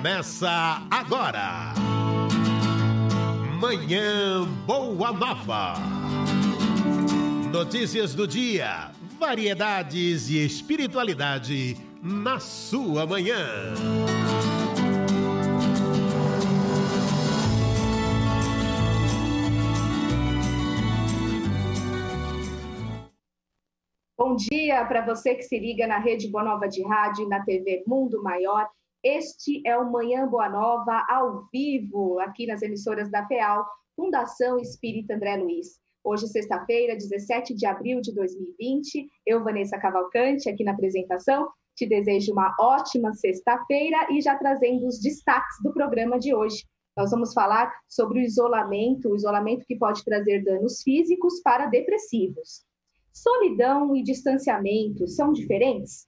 Começa agora. Manhã Boa Nova. Notícias do dia, variedades e espiritualidade na sua manhã. Bom dia para você que se liga na Rede Boa Nova de Rádio e na TV Mundo Maior. Este é o Manhã Boa Nova ao vivo, aqui nas emissoras da FEAL, Fundação Espírita André Luiz. Hoje, sexta-feira, 17 de abril de 2020, eu, Vanessa Cavalcante, aqui na apresentação, te desejo uma ótima sexta-feira e já trazendo os destaques do programa de hoje. Nós vamos falar sobre o isolamento que pode trazer danos físicos para depressivos. Solidão e distanciamento são diferentes?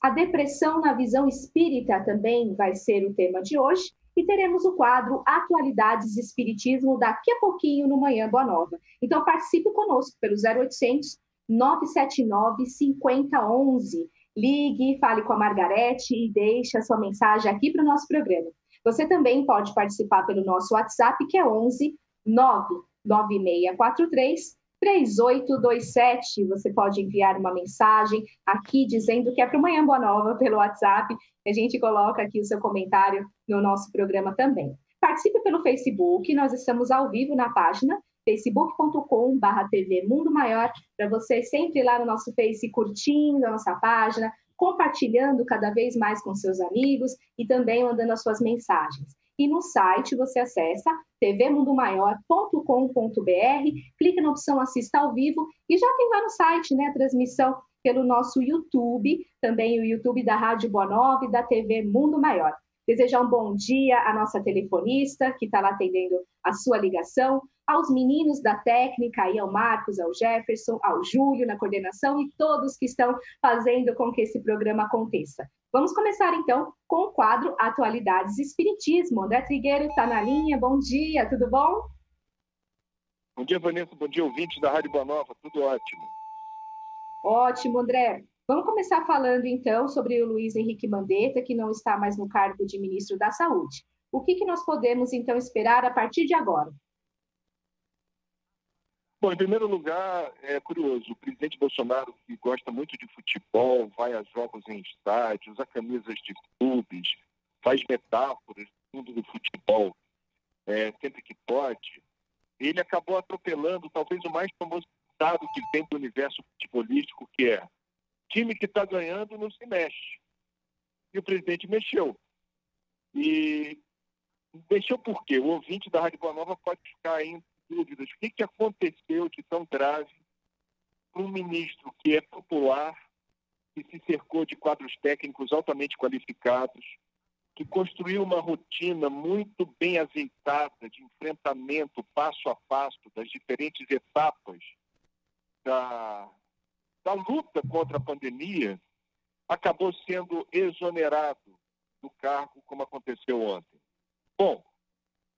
A depressão na visão espírita também vai ser o tema de hoje e teremos o quadro Atualidades Espiritismo daqui a pouquinho no Manhã Boa Nova. Então participe conosco pelo 0800 979 5011. Ligue, fale com a Margarete e deixe a sua mensagem aqui para o nosso programa. Você também pode participar pelo nosso WhatsApp, que é 11 99643 3827. Você pode enviar uma mensagem aqui dizendo que é para o Manhã Boa Nova pelo WhatsApp. A gente coloca aqui o seu comentário no nosso programa também. Participe pelo Facebook, nós estamos ao vivo na página facebook.com/TV Mundo Maior, para você sempre ir lá no nosso Face curtindo a nossa página, compartilhando cada vez mais com seus amigos e também mandando as suas mensagens. E no site você acessa tvmundomaior.com.br, clica na opção Assista ao Vivo e já tem lá no site, né, a transmissão pelo nosso YouTube, também o YouTube da Rádio Boa Nova e da TV Mundo Maior. Desejar um bom dia à nossa telefonista, que está lá atendendo a sua ligação, aos meninos da técnica, aí ao Marcos, ao Jefferson, ao Júlio na coordenação e todos que estão fazendo com que esse programa aconteça. Vamos começar, então, com o quadro Atualidades Espiritismo. André Trigueiro está na linha. Bom dia, tudo bom? Bom dia, Vanessa. Bom dia, ouvintes da Rádio Boa Nova. Tudo ótimo. Ótimo, André. Vamos começar falando, então, sobre o Luiz Henrique Mandetta, que não está mais no cargo de ministro da Saúde. O que nós podemos, então, esperar a partir de agora? Bom, em primeiro lugar, é curioso, o presidente Bolsonaro, que gosta muito de futebol, vai a jogos em estádios, usa camisas de clubes, faz metáforas do mundo do futebol, sempre que pode, ele acabou atropelando talvez o mais famoso ditado que tem do universo futebolístico, que é: time que está ganhando não se mexe. E o presidente mexeu. E mexeu por quê? O ouvinte da Rádio Boa Nova pode ficar em dúvidas. O que aconteceu de tão grave para um ministro que é popular, que se cercou de quadros técnicos altamente qualificados, que construiu uma rotina muito bem azeitada de enfrentamento passo a passo das diferentes etapas da luta contra a pandemia, acabou sendo exonerado do cargo, como aconteceu ontem. Bom,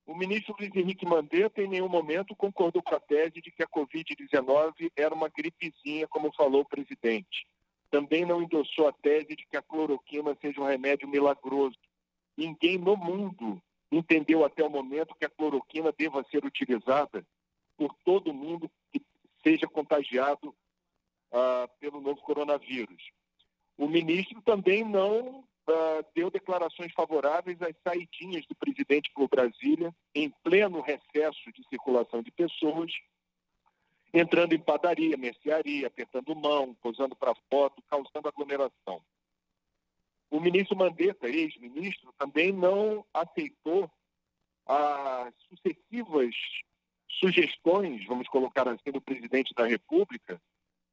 o ministro Luiz Henrique Mandetta em nenhum momento concordou com a tese de que a Covid-19 era uma gripezinha, como falou o presidente. Também não endossou a tese de que a cloroquina seja um remédio milagroso. Ninguém no mundo entendeu até o momento que a cloroquina deva ser utilizada por todo mundo que seja contagiado pelo novo coronavírus. O ministro também não deu declarações favoráveis às saidinhas do presidente por Brasília, em pleno recesso de circulação de pessoas, entrando em padaria, mercearia, apertando mão, posando para foto, causando aglomeração. O ministro Mandetta, ex-ministro, também não aceitou as sucessivas sugestões, vamos colocar assim, do presidente da República,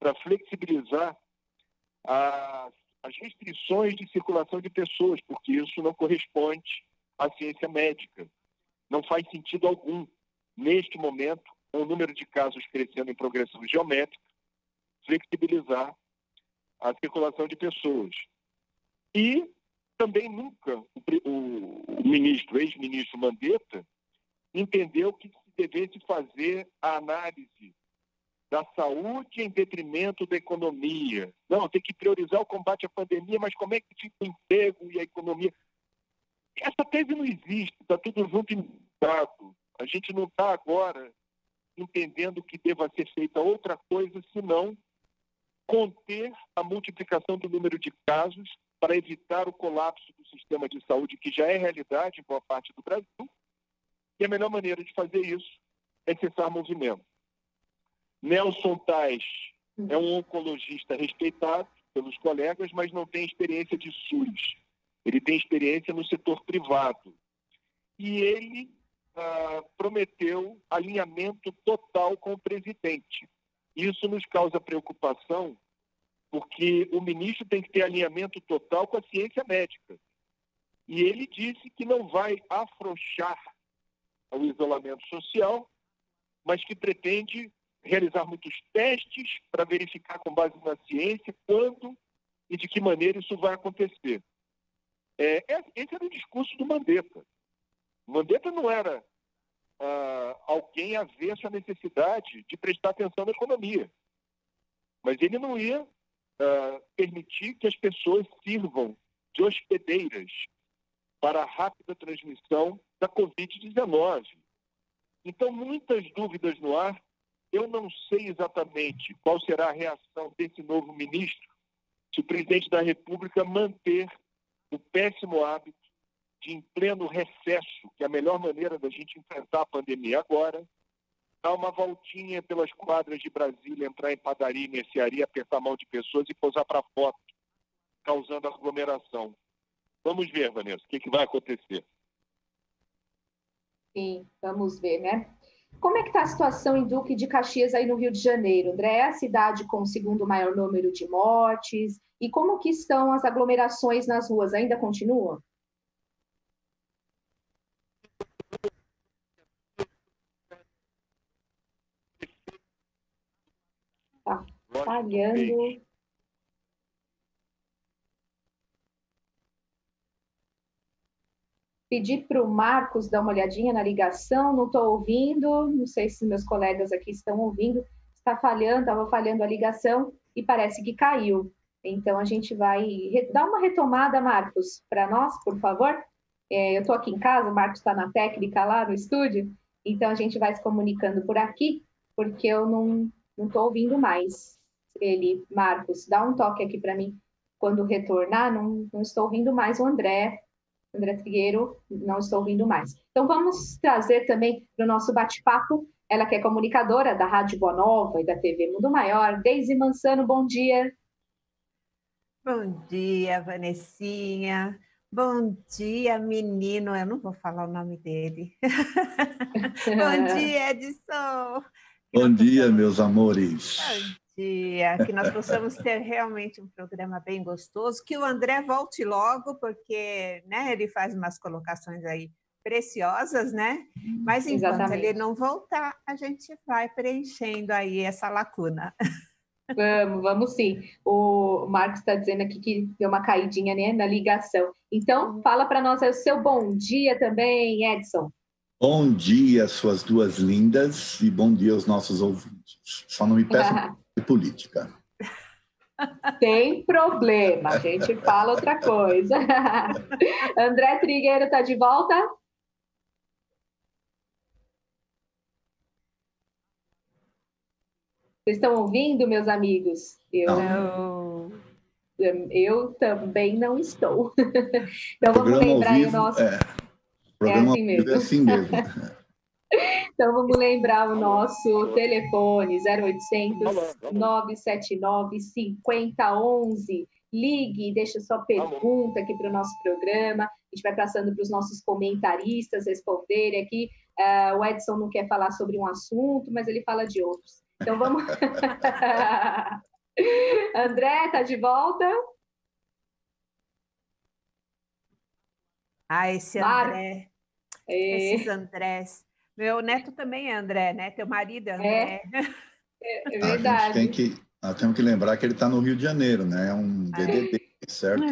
para flexibilizar as restrições de circulação de pessoas, porque isso não corresponde à ciência médica. Não faz sentido algum, neste momento, com o número de casos crescendo em progressão geométrica, flexibilizar a circulação de pessoas. E também nunca o ministro, ex-ministro Mandetta, entendeu que se devesse fazer a análise da saúde em detrimento da economia. Não, tem que priorizar o combate à pandemia, mas como é que fica o emprego e a economia? Essa tese não existe, está tudo junto e misturado. A gente não está agora entendendo que deva ser feita outra coisa senão conter a multiplicação do número de casos para evitar o colapso do sistema de saúde, que já é realidade em boa parte do Brasil. E a melhor maneira de fazer isso é cessar movimento. Nelson Tais é um oncologista respeitado pelos colegas, mas não tem experiência de SUS. Ele tem experiência no setor privado. E ele prometeu alinhamento total com o presidente. Isso nos causa preocupação, porque o ministro tem que ter alinhamento total com a ciência médica. E ele disse que não vai afrouxar o isolamento social, mas que pretende realizar muitos testes para verificar com base na ciência quando e de que maneira isso vai acontecer. Esse era o discurso do Mandetta. Mandetta não era alguém avesso à necessidade de prestar atenção na economia, mas ele não ia permitir que as pessoas sirvam de hospedeiras para a rápida transmissão da Covid-19. Então, muitas dúvidas no ar. Eu não sei exatamente qual será a reação desse novo ministro se o presidente da República manter o péssimo hábito de, em pleno recesso, que é a melhor maneira da gente enfrentar a pandemia agora, dar uma voltinha pelas quadras de Brasília, entrar em padaria e mercearia, apertar a mão de pessoas e posar para foto, causando aglomeração. Vamos ver, Vanessa, o que vai acontecer. Sim, vamos ver, né? Como é que está a situação em Duque de Caxias, aí no Rio de Janeiro? André, é a cidade com o segundo maior número de mortes. E como que estão as aglomerações nas ruas? Ainda continuam? Está falhando. Pedir para o Marcos dar uma olhadinha na ligação, não estou ouvindo, não sei se meus colegas aqui estão ouvindo, está falhando, estava falhando a ligação e parece que caiu. Então, a gente vai dar uma retomada, Marcos, para nós, por favor. Eu estou aqui em casa, o Marcos está na técnica lá no estúdio, então a gente vai se comunicando por aqui, porque eu não estou ouvindo mais ele. Marcos, dá um toque aqui para mim quando retornar, não estou ouvindo mais o André Trigueiro, não estou ouvindo mais. Então, vamos trazer também para o nosso bate-papo, ela que é comunicadora da Rádio Boa Nova e da TV Mundo Maior, Deise Mansano, bom dia. Bom dia, Vanessinha. Bom dia, menino. Eu não vou falar o nome dele. Bom dia, Edson. Bom dia, meus amores. Bom dia. Que nós possamos ter realmente um programa bem gostoso. Que o André volte logo, porque, né, ele faz umas colocações aí preciosas, né? Mas enquanto ele não voltar, a gente vai preenchendo aí essa lacuna. Vamos sim. O Marcos está dizendo aqui que deu uma caidinha, né, na ligação. Então, fala para nós aí o seu bom dia também, Edson. Bom dia, suas duas lindas, e bom dia aos nossos ouvintes. Só não me peçam de política. Tem problema, a gente fala outra coisa. André Trigueiro está de volta? Vocês estão ouvindo, meus amigos? Eu também não estou. Então vamos lembrar o nosso... programa é assim mesmo. Então vamos lembrar o nosso telefone 0800 979 5011. Ligue, deixa sua pergunta aqui para o nosso programa. A gente vai passando para os nossos comentaristas responderem aqui. O Edson não quer falar sobre um assunto, mas ele fala de outros. Então vamos. André, tá de volta? Esse André. Esses Andrés. Meu neto também é André, né? Teu marido é André. É verdade. Nós temos que lembrar que ele está no Rio de Janeiro, né? É um DDD, certo?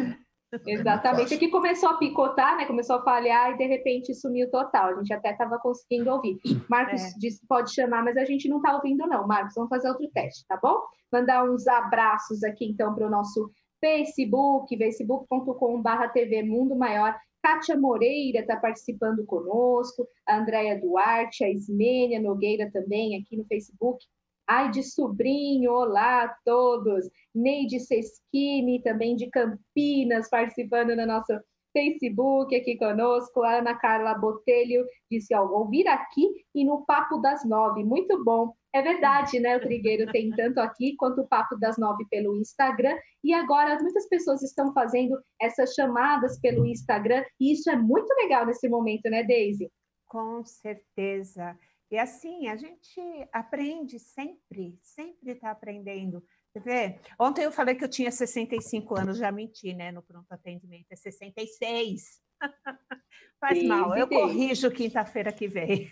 Exatamente. Aqui começou a picotar, né? Começou a falhar e de repente sumiu total. A gente até estava conseguindo ouvir. Marcos disse que pode chamar, mas a gente não está ouvindo, não. Marcos, vamos fazer outro teste, tá bom? Mandar uns abraços aqui, então, para o nosso Facebook, facebook.com/TV Mundo Maior. Kátia Moreira está participando conosco, a Andréia Duarte, a Ismênia Nogueira também aqui no Facebook. Ai, de Sobrinho, olá a todos. Neide Seschini, também de Campinas, participando no nosso Facebook aqui conosco. A Ana Carla Botelho disse, ó, ouvir aqui e no Papo das 9. Muito bom. É verdade, né? O Trigueiro tem tanto aqui quanto o Papo das 9 pelo Instagram. E agora muitas pessoas estão fazendo essas chamadas pelo Instagram. E isso é muito legal nesse momento, né, Deise? Com certeza. E assim, a gente aprende sempre está aprendendo. Você vê? Ontem eu falei que eu tinha 65 anos, já menti, né? No pronto atendimento, é 66. Faz mal, eu corrijo quinta-feira que vem.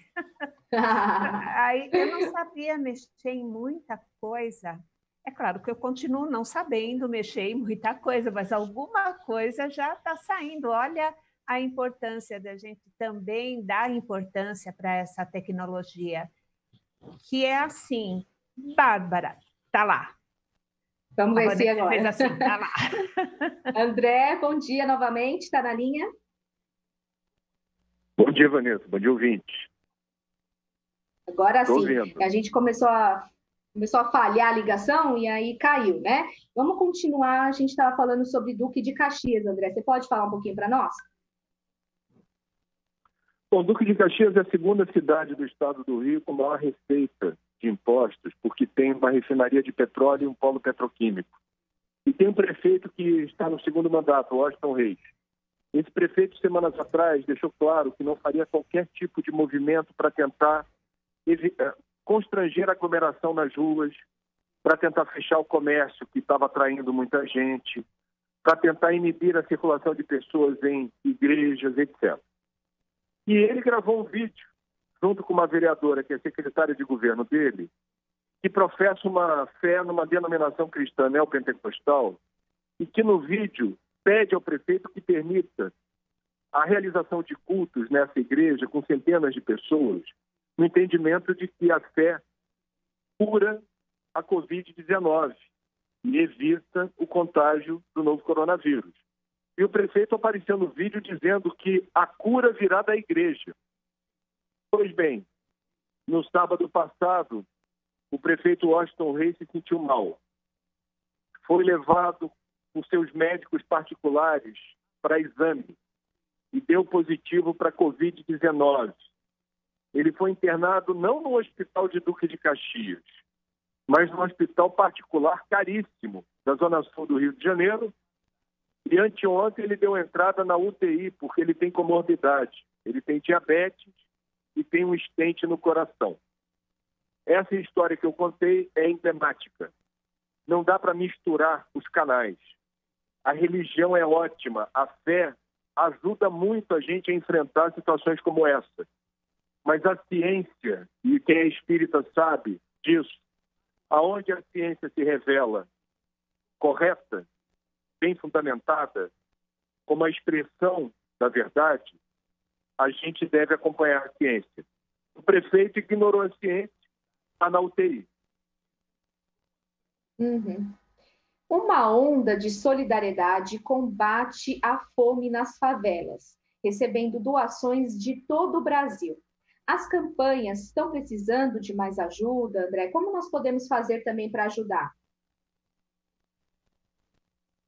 Aí eu não sabia mexer em muita coisa. É claro que eu continuo não sabendo mexer em muita coisa, mas alguma coisa já está saindo. Olha a importância da gente também dar importância para essa tecnologia, que é assim, Bárbara, tá lá. Vamos ver se agora. Fez assim, tá lá. André, bom dia novamente, está na linha? Bom dia, Vanessa, bom dia, ouvinte. Agora sim, a gente começou a falhar a ligação e aí caiu, né? Vamos continuar, a gente estava falando sobre Duque de Caxias, André, você pode falar um pouquinho para nós? Bom, Duque de Caxias é a segunda cidade do estado do Rio com maior receita de impostos, porque tem uma refinaria de petróleo e um polo petroquímico. E tem um prefeito que está no segundo mandato, Washington Reis. Esse prefeito, semanas atrás, deixou claro que não faria qualquer tipo de movimento para tentar constranger a aglomeração nas ruas, para tentar fechar o comércio que estava atraindo muita gente, para tentar inibir a circulação de pessoas em igrejas, etc. E ele gravou um vídeo, junto com uma vereadora, que é secretária de governo dele, que professa uma fé numa denominação cristã neopentecostal, e que no vídeo pede ao prefeito que permita a realização de cultos nessa igreja com centenas de pessoas, no entendimento de que a fé cura a Covid-19 e evita o contágio do novo coronavírus. E o prefeito apareceu no vídeo dizendo que a cura virá da igreja. Pois bem, no sábado passado, o prefeito Washington Reis se sentiu mal. Foi levado por seus médicos particulares para exame e deu positivo para a Covid-19. Ele foi internado não no hospital de Duque de Caxias, mas no hospital particular caríssimo da Zona Sul do Rio de Janeiro. E anteontem ele deu entrada na UTI, porque ele tem comorbidade. Ele tem diabetes e tem um estente no coração. Essa história que eu contei é emblemática. Não dá para misturar os canais. A religião é ótima, a fé ajuda muito a gente a enfrentar situações como essa. Mas a ciência, e quem é espírita sabe disso, aonde a ciência se revela correta, bem fundamentada, como a expressão da verdade, a gente deve acompanhar a ciência. O prefeito ignorou a ciência, está na UTI. Uhum. Uma onda de solidariedade combate a fome nas favelas, recebendo doações de todo o Brasil. As campanhas estão precisando de mais ajuda, André? Como nós podemos fazer também para ajudar?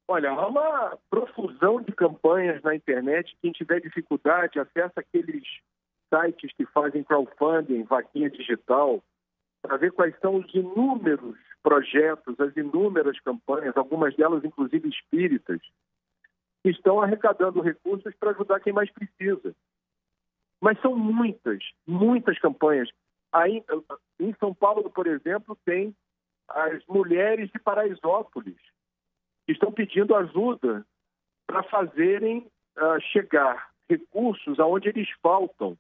Olha, há uma profusão de campanhas na internet. Quem tiver dificuldade, acessa aqueles sites que fazem crowdfunding, vaquinha digital, para ver quais são os inúmeros projetos, as inúmeras campanhas, algumas delas inclusive espíritas, que estão arrecadando recursos para ajudar quem mais precisa. Mas são muitas campanhas. Aí, em São Paulo, por exemplo, tem as mulheres de Paraisópolis, que estão pedindo ajuda para fazerem chegar recursos aonde eles faltam.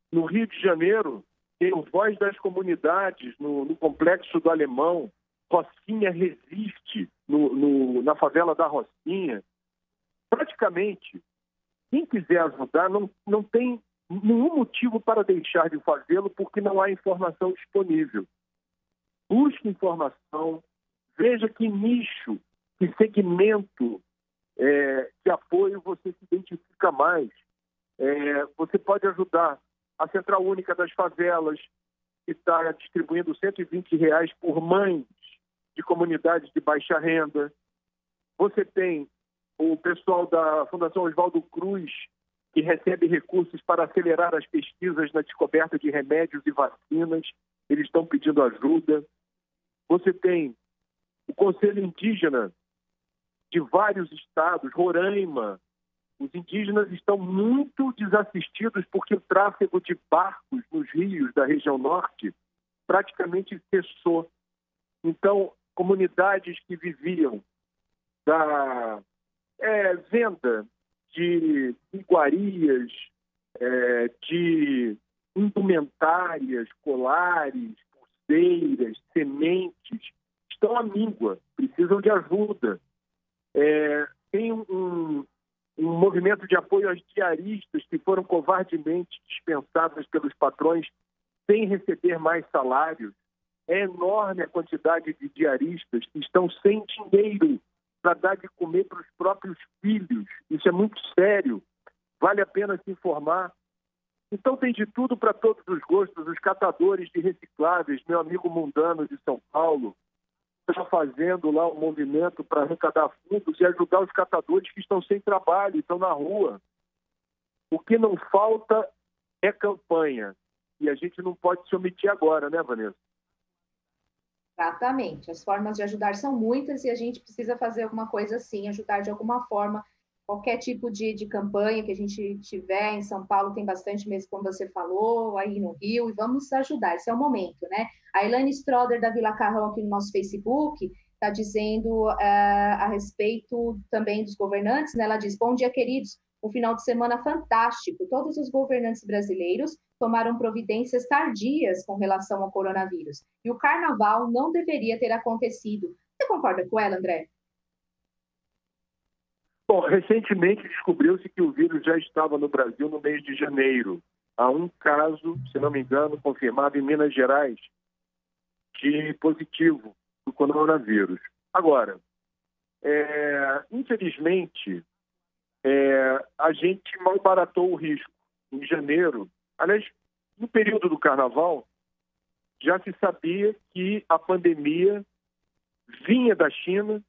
No Rio de Janeiro, tem o Voz das Comunidades, no Complexo do Alemão, Rocinha Resiste, na favela da Rocinha. Praticamente, quem quiser ajudar não tem nenhum motivo para deixar de fazê-lo, porque não há informação disponível. Busque informação, veja que nicho, que segmento de apoio você se identifica mais. Você pode ajudar a Central Única das Favelas, que está distribuindo R$120 por mães de comunidades de baixa renda. Você tem o pessoal da Fundação Oswaldo Cruz, que recebe recursos para acelerar as pesquisas na descoberta de remédios e vacinas. Eles estão pedindo ajuda. Você tem o Conselho Indígena de vários estados, Roraima. Os indígenas estão muito desassistidos porque o tráfego de barcos nos rios da região norte praticamente cessou. Então, comunidades que viviam da venda de iguarias, de indumentárias, colares, pulseiras, sementes, estão à míngua, precisam de ajuda. Tem um movimento de apoio às diaristas que foram covardemente dispensadas pelos patrões sem receber mais salários. É enorme a quantidade de diaristas que estão sem dinheiro para dar de comer para os próprios filhos. Isso é muito sério. Vale a pena se informar. Então tem de tudo para todos os gostos. Os catadores de recicláveis, meu amigo Mundano de São Paulo, está fazendo lá um movimento para arrecadar fundos e ajudar os catadores que estão sem trabalho, estão na rua. O que não falta é campanha. E a gente não pode se omitir agora, né, Vanessa? Exatamente. As formas de ajudar são muitas e a gente precisa fazer alguma coisa assim, ajudar de alguma forma. Qualquer tipo de campanha que a gente tiver, em São Paulo tem bastante mesmo, como você falou, aí no Rio, e vamos ajudar, esse é o momento, né? A Elaine Stroder, da Vila Carrão, aqui no nosso Facebook, está dizendo a respeito também dos governantes, né? Ela diz, bom dia, queridos, um final de semana fantástico, todos os governantes brasileiros tomaram providências tardias com relação ao coronavírus, e o carnaval não deveria ter acontecido. Você concorda com ela, André? Bom, recentemente descobriu-se que o vírus já estava no Brasil no mês de janeiro. Há um caso, se não me engano, confirmado em Minas Gerais, de positivo do coronavírus. Agora, infelizmente, a gente malbaratou o risco. Em janeiro, aliás, no período do carnaval, já se sabia que a pandemia vinha da China.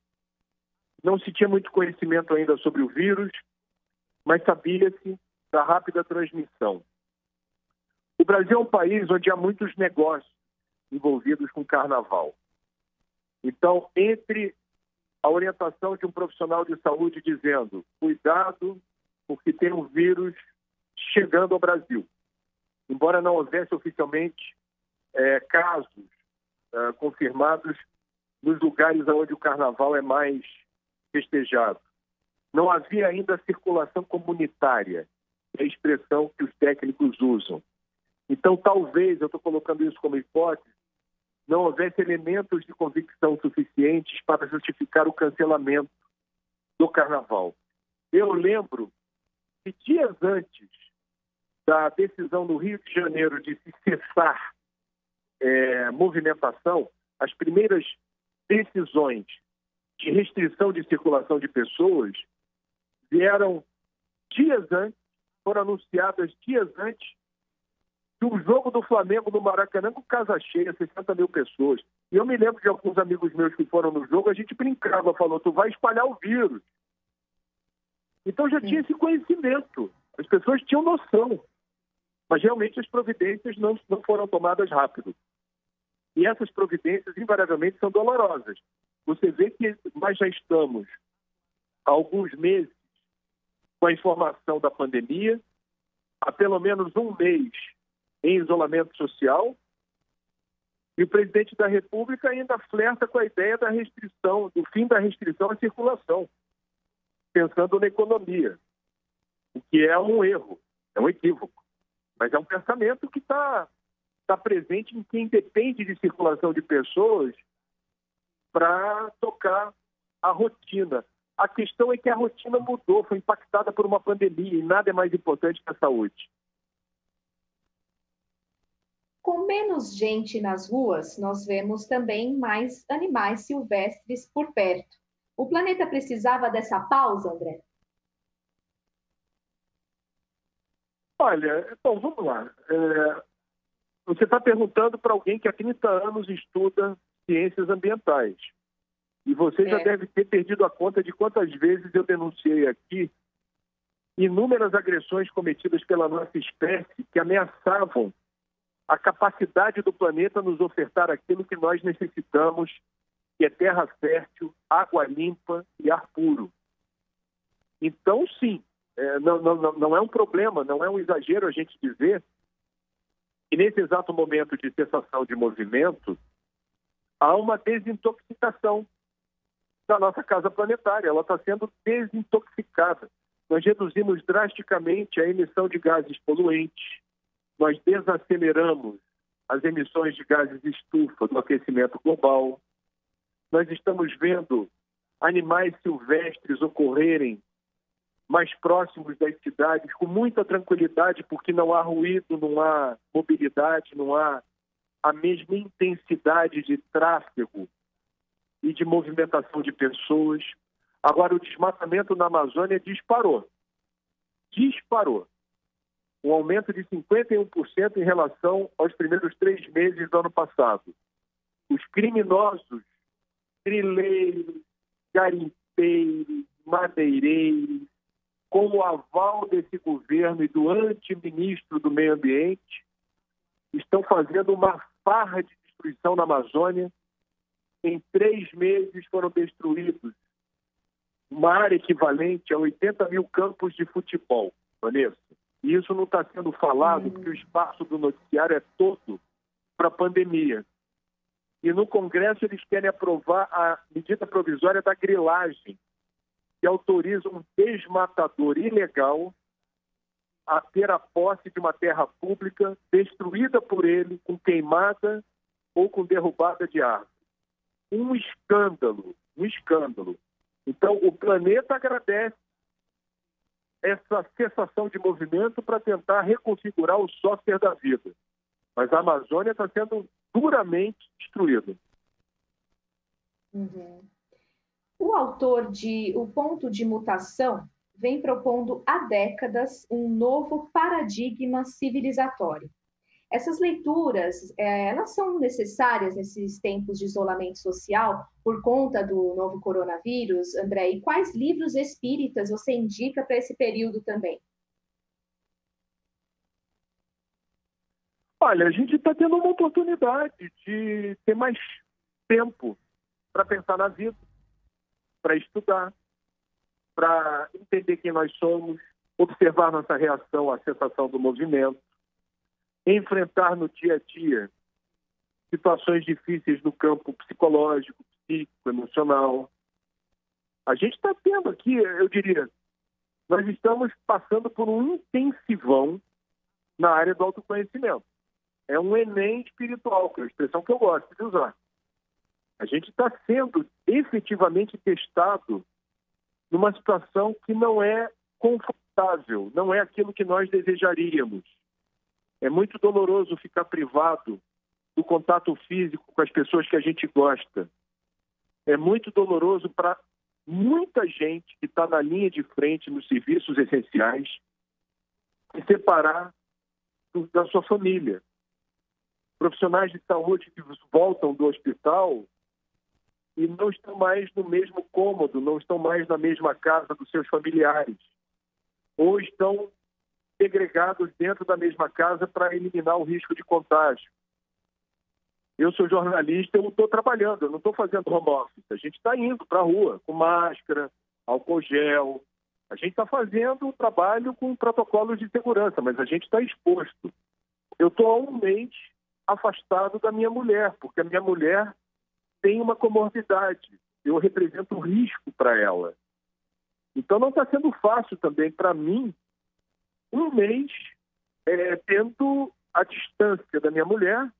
Não se tinha muito conhecimento ainda sobre o vírus, mas sabia-se da rápida transmissão. O Brasil é um país onde há muitos negócios envolvidos com carnaval. Então, entre a orientação de um profissional de saúde dizendo cuidado, porque tem um vírus chegando ao Brasil, embora não houvesse oficialmente casos confirmados nos lugares onde o carnaval é mais festejado. Não havia ainda circulação comunitária, é a expressão que os técnicos usam. Então, talvez, eu estou colocando isso como hipótese, não houvesse elementos de convicção suficientes para justificar o cancelamento do carnaval. Eu lembro que dias antes da decisão no Rio de Janeiro de se cessar movimentação, as primeiras decisões de restrição de circulação de pessoas vieram dias antes, foram anunciadas dias antes do jogo do Flamengo no Maracanã com casa cheia, 60 mil pessoas. E eu me lembro de alguns amigos meus que foram no jogo, a gente brincava, falou, tu vai espalhar o vírus. Então já tinha esse conhecimento, as pessoas tinham noção, mas realmente as providências não foram tomadas rápido. E essas providências invariavelmente são dolorosas. Você vê que nós já estamos há alguns meses com a informação da pandemia, há pelo menos um mês em isolamento social, e o presidente da República ainda flerta com a ideia da restrição, do fim da restrição à circulação, pensando na economia, o que é um erro, é um equívoco, mas é um pensamento que está presente em quem depende de circulação de pessoas para tocar a rotina. A questão é que a rotina mudou, foi impactada por uma pandemia e nada é mais importante que a saúde. Com menos gente nas ruas, nós vemos também mais animais silvestres por perto. O planeta precisava dessa pausa, André? Olha, bom, vamos lá. Você está perguntando para alguém que há 30 anos estuda ciências ambientais. E você já deve ter perdido a conta de quantas vezes eu denunciei aqui inúmeras agressões cometidas pela nossa espécie que ameaçavam a capacidade do planeta nos ofertar aquilo que nós necessitamos, que é terra fértil, água limpa e ar puro. Então, sim, não é um problema, não é um exagero a gente dizer que nesse exato momento de cessação de movimento há uma desintoxicação da nossa casa planetária. Ela está sendo desintoxicada. Nós reduzimos drasticamente a emissão de gases poluentes, nós desaceleramos as emissões de gases de estufa do aquecimento global, nós estamos vendo animais silvestres ocorrerem mais próximos das cidades com muita tranquilidade, porque não há ruído, não há mobilidade, não há a mesma intensidade de tráfego e de movimentação de pessoas. Agora, o desmatamento na Amazônia disparou. Um aumento de 51% em relação aos primeiros 3 meses do ano passado. Os criminosos, grileiros, garimpeiros, madeireiros, com o aval desse governo e do antiministro do Meio Ambiente, estão fazendo uma farra de destruição na Amazônia. Em 3 meses foram destruídos uma área equivalente a 80 mil campos de futebol, Vanessa. E isso não está sendo falado porque o espaço do noticiário é todo para a pandemia. E no Congresso eles querem aprovar a medida provisória da grilagem, que autoriza um desmatador ilegal a ter a posse de uma terra pública destruída por ele com queimada ou com derrubada de árvore. Um escândalo. Então, o planeta agradece essa cessação de movimento para tentar reconfigurar o software da vida. Mas a Amazônia está sendo duramente destruída. O autor de O Ponto de Mutação vem propondo há décadas um novo paradigma civilizatório. Essas leituras, elas são necessárias nesses tempos de isolamento social por conta do novo coronavírus, André? E quais livros espíritas você indica para esse período também? Olha, a gente está tendo uma oportunidade de ter mais tempo para pensar na vida, para estudar, para entender quem nós somos, observar nossa reação à cessação do movimento, enfrentar no dia a dia situações difíceis no campo psicológico, psíquico, emocional. A gente está tendo aqui, eu diria, nós estamos passando por um intensivão na área do autoconhecimento. É um Enem espiritual, que é a expressão que eu gosto de usar. A gente está sendo efetivamente testado numa situação que não é confortável, não é aquilo que nós desejaríamos. É muito doloroso ficar privado do contato físico com as pessoas que a gente gosta. É muito doloroso para muita gente que está na linha de frente nos serviços essenciais se separar da sua família. Profissionais de saúde que voltam do hospital e não estão mais no mesmo cômodo, não estão mais na mesma casa dos seus familiares, ou estão segregados dentro da mesma casa para eliminar o risco de contágio. Eu sou jornalista, eu não estou trabalhando, eu não estou fazendo home office. A gente está indo para a rua com máscara, álcool gel. A gente está fazendo o trabalho com protocolos de segurança, mas a gente está exposto. Eu estou há 1 mês afastado da minha mulher, porque a minha mulher tem uma comorbidade. Eu represento um risco para ela. Então não está sendo fácil também para mim 1 mês tendo a distância da minha mulher.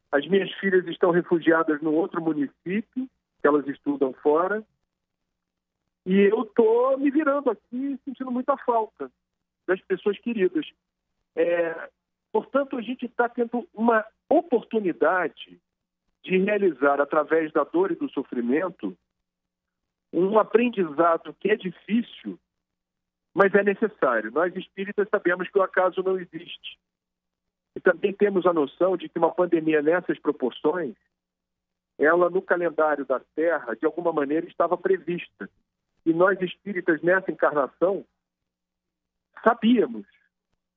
As minhas filhas estão refugiadas no outro município, que elas estudam fora. E eu estou me virando aqui, sentindo muita falta das pessoas queridas. Portanto, a gente está tendo uma oportunidade de realizar, através da dor e do sofrimento, um aprendizado que é difícil, mas é necessário. Nós espíritas sabemos que o acaso não existe. E também temos a noção de que uma pandemia nessas proporções, ela no calendário da Terra, de alguma maneira, estava prevista. E nós espíritas nessa encarnação sabíamos,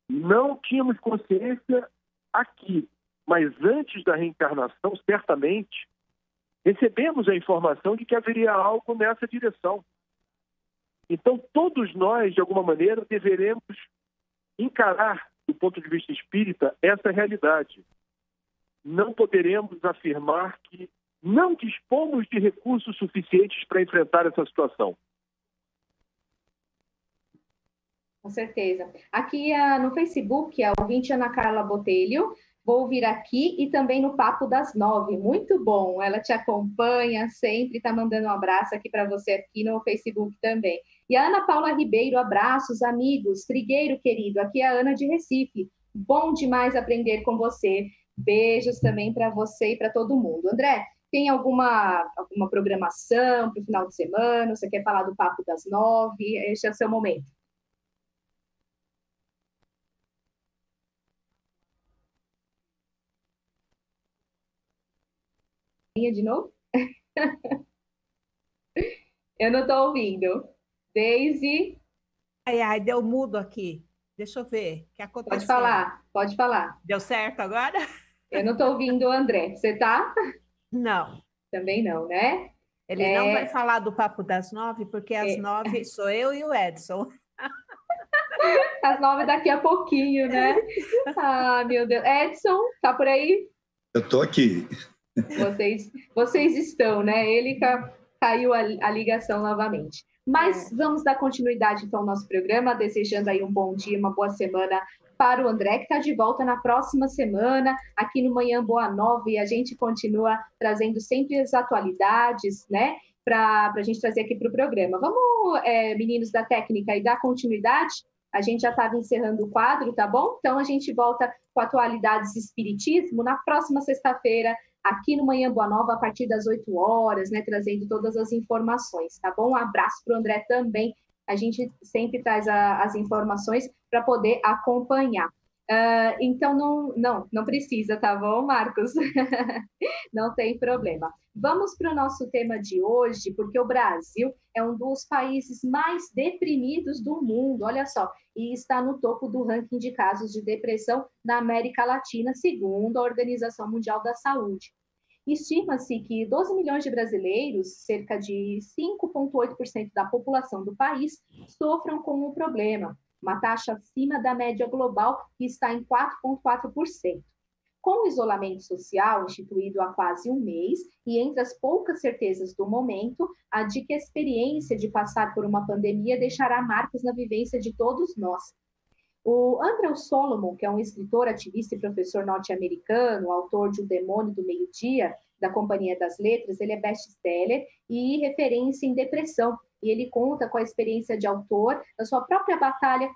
não tínhamos consciência aqui, mas antes da reencarnação, certamente, recebemos a informação de que haveria algo nessa direção. Então, todos nós, de alguma maneira, deveremos encarar, do ponto de vista espírita, essa realidade. Não poderemos afirmar que não dispomos de recursos suficientes para enfrentar essa situação. Com certeza. Aqui no Facebook, a ouvinte Ana Carla Botelho, vou ouvir aqui e também no Papo das 9. Muito bom, ela te acompanha sempre, está mandando um abraço aqui para você aqui no Facebook também. E a Ana Paula Ribeiro, abraços, amigos. Trigueiro, querido, aqui é a Ana de Recife. Bom demais aprender com você. Beijos também para você e para todo mundo. André, tem alguma programação para o final de semana? Você quer falar do Papo das 9? Este é o seu momento. De novo? Eu não estou ouvindo. Daisy? Ai, deu mudo aqui. Deixa eu ver. O que aconteceu? Pode falar. Deu certo agora? Eu não estou ouvindo o André. Você tá? Não. Também não, né? Ele não vai falar do Papo das 9, porque às 9 sou eu e o Edson. Às 9 daqui a pouquinho, né? Ah, meu Deus. Edson, tá por aí? Eu estou aqui. Vocês estão, né? Ele caiu a ligação novamente. Mas vamos dar continuidade, então, ao nosso programa, desejando aí um bom dia, uma boa semana para o André, que está de volta na próxima semana, aqui no Manhã Boa Nova, e a gente continua trazendo sempre as atualidades, né? Para a gente trazer aqui para o programa. Vamos, meninos da técnica, e dar continuidade? A gente já estava encerrando o quadro, tá bom? Então, a gente volta com Atualidades Espiritismo na próxima sexta-feira, aqui no Manhã Boa Nova, a partir das 8 horas, né, trazendo todas as informações, tá bom? Um abraço para o André também. A gente sempre traz as informações para poder acompanhar. Então, não precisa, tá bom, Marcos? Não tem problema. Vamos para o nosso tema de hoje, porque o Brasil é um dos países mais deprimidos do mundo, olha só, e está no topo do ranking de casos de depressão na América Latina, segundo a Organização Mundial da Saúde. Estima-se que 12 milhões de brasileiros, cerca de 5,8% da população do país, sofram com o problema, uma taxa acima da média global, que está em 4,4%. Com o isolamento social instituído há quase um mês, e entre as poucas certezas do momento, a de que a experiência de passar por uma pandemia deixará marcas na vivência de todos nós. O Andrew Solomon, que é um escritor, ativista e professor norte-americano, autor de O Demônio do Meio-Dia, da Companhia das Letras, ele é best-seller e referência em depressão. E ele conta com a experiência de autor da sua própria batalha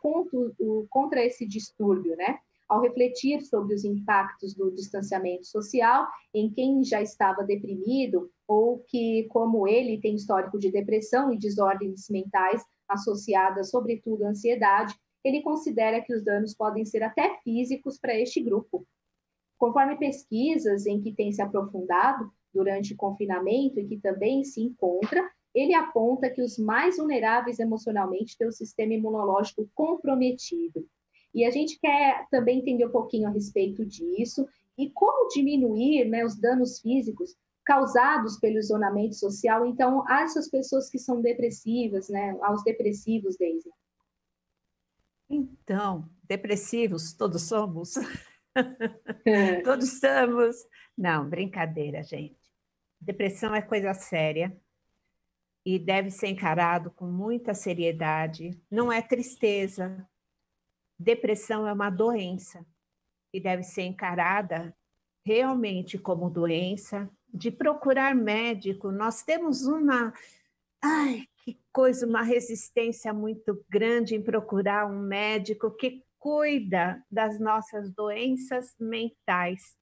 contra esse distúrbio, né? Ao refletir sobre os impactos do distanciamento social em quem já estava deprimido ou que, como ele, tem histórico de depressão e desordens mentais associadas, sobretudo, à ansiedade, ele considera que os danos podem ser até físicos para este grupo. Conforme pesquisas em que tem se aprofundado durante o confinamento e que também se encontra, ele aponta que os mais vulneráveis emocionalmente têm o sistema imunológico comprometido. E a gente quer também entender um pouquinho a respeito disso e como diminuir, né, os danos físicos causados pelo isolamento social, então, a essas pessoas que são depressivas, né, aos depressivos, Daisy. Então, depressivos todos somos. Todos estamos. Não, brincadeira, gente. Depressão é coisa séria e deve ser encarado com muita seriedade. Não é tristeza. Depressão é uma doença e deve ser encarada realmente como doença, de procurar médico. Nós temos uma resistência muito grande em procurar um médico que cuida das nossas doenças mentais.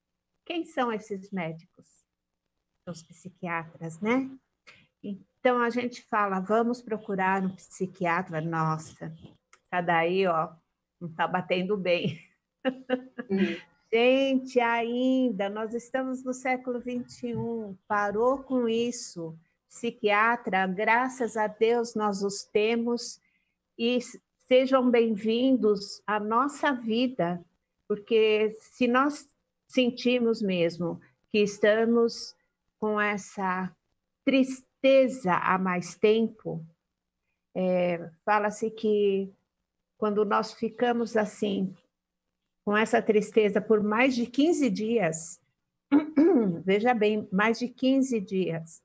Quem são esses médicos? Os psiquiatras, né? Então, a gente fala, vamos procurar um psiquiatra. Nossa, Tá daí, ó, não está batendo bem. Gente, ainda, nós estamos no século XXI, parou com isso. Psiquiatra, graças a Deus nós os temos e sejam bem-vindos à nossa vida, porque se nós sentimos mesmo que estamos com essa tristeza há mais tempo, fala-se que quando nós ficamos assim, com essa tristeza por mais de 15 dias, veja bem, mais de 15 dias,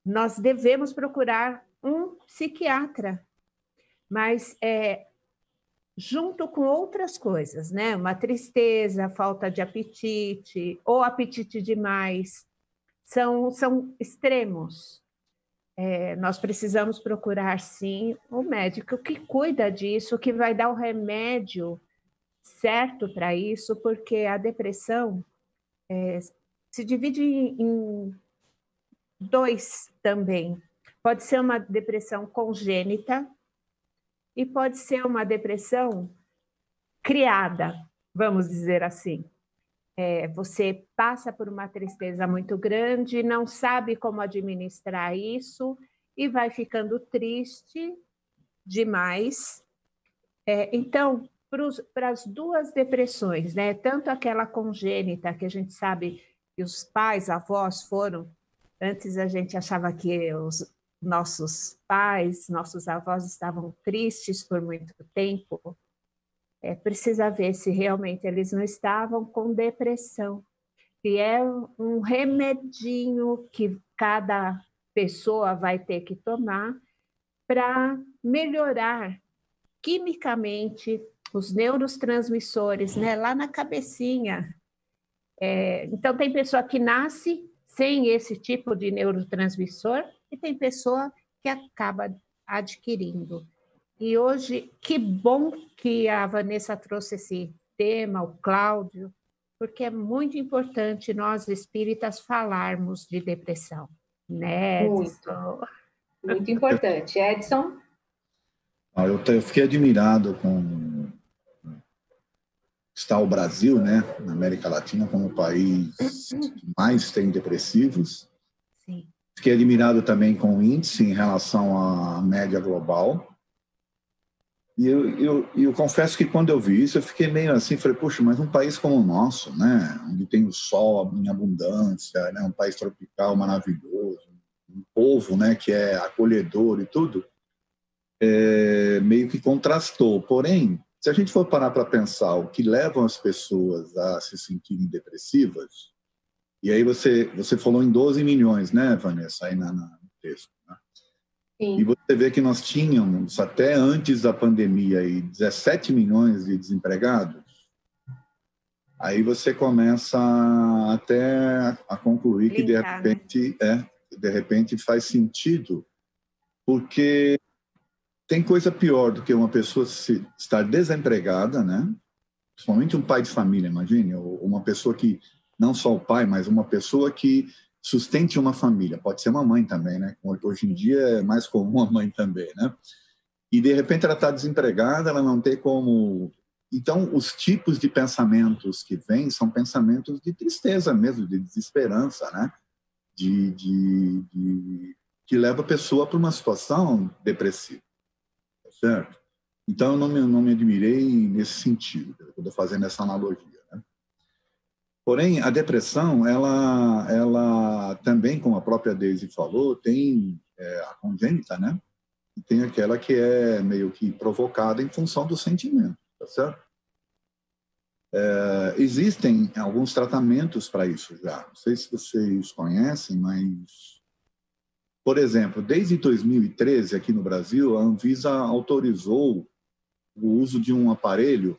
nós devemos procurar um psiquiatra, mas junto com outras coisas, né? Uma tristeza, falta de apetite, ou apetite demais, são extremos. Nós precisamos procurar, sim, o médico que cuida disso, que vai dar o remédio certo para isso, porque a depressão se divide em dois também. Pode ser uma depressão congênita e pode ser uma depressão criada, vamos dizer assim. Você passa por uma tristeza muito grande, não sabe como administrar isso e vai ficando triste demais. Então, para as duas depressões, né? Tanto aquela congênita, que a gente sabe que os pais, avós foram, antes a gente achava que os nossos pais, nossos avós estavam tristes por muito tempo, precisa ver se realmente eles não estavam com depressão, que é um remedinho que cada pessoa vai ter que tomar para melhorar quimicamente os neurotransmissores, né, lá na cabecinha. Então, tem pessoa que nasce sem esse tipo de neurotransmissor e tem pessoa que acaba adquirindo. E hoje, que bom que a Vanessa trouxe esse tema, o Cláudio, porque é muito importante nós espíritas falarmos de depressão, né, Edson? Muito importante. Edson? Eu fiquei admirado com está o Brasil, né, na América Latina, como o país que mais tem depressivos. Sim. Fiquei admirado também com o índice em relação à média global. E eu confesso que quando eu vi isso, eu fiquei meio assim, falei, puxa, mas um país como o nosso, né, onde tem o sol em abundância, né, um país tropical maravilhoso, um povo, né, que é acolhedor e tudo, meio que contrastou. Porém, se a gente for parar para pensar o que leva as pessoas a se sentirem depressivas, e aí você falou em 12 milhões, né, Vanessa, aí no texto, né? Sim. E você vê que nós tínhamos, até antes da pandemia, aí, 17 milhões de desempregados. Aí você começa até a concluir que, de repente faz sentido, porque tem coisa pior do que uma pessoa estar desempregada, né? Principalmente um pai de família, imagine, ou uma pessoa que, não só o pai, mas uma pessoa que sustente uma família, pode ser uma mãe também, né? Hoje em dia é mais comum a mãe também, né? E de repente ela está desempregada, ela não tem como... Então, os tipos de pensamentos que vêm são pensamentos de tristeza mesmo, de desesperança, né? Que leva a pessoa para uma situação depressiva, certo? Então, eu não me admirei nesse sentido, eu estou fazendo essa analogia. Porém, a depressão, ela também, como a própria Daisy falou, tem a congênita, né? E tem aquela que é meio que provocada em função do sentimento, tá certo? Existem alguns tratamentos para isso já. Não sei se vocês conhecem, mas... Por exemplo, desde 2013, aqui no Brasil, a Anvisa autorizou o uso de um aparelho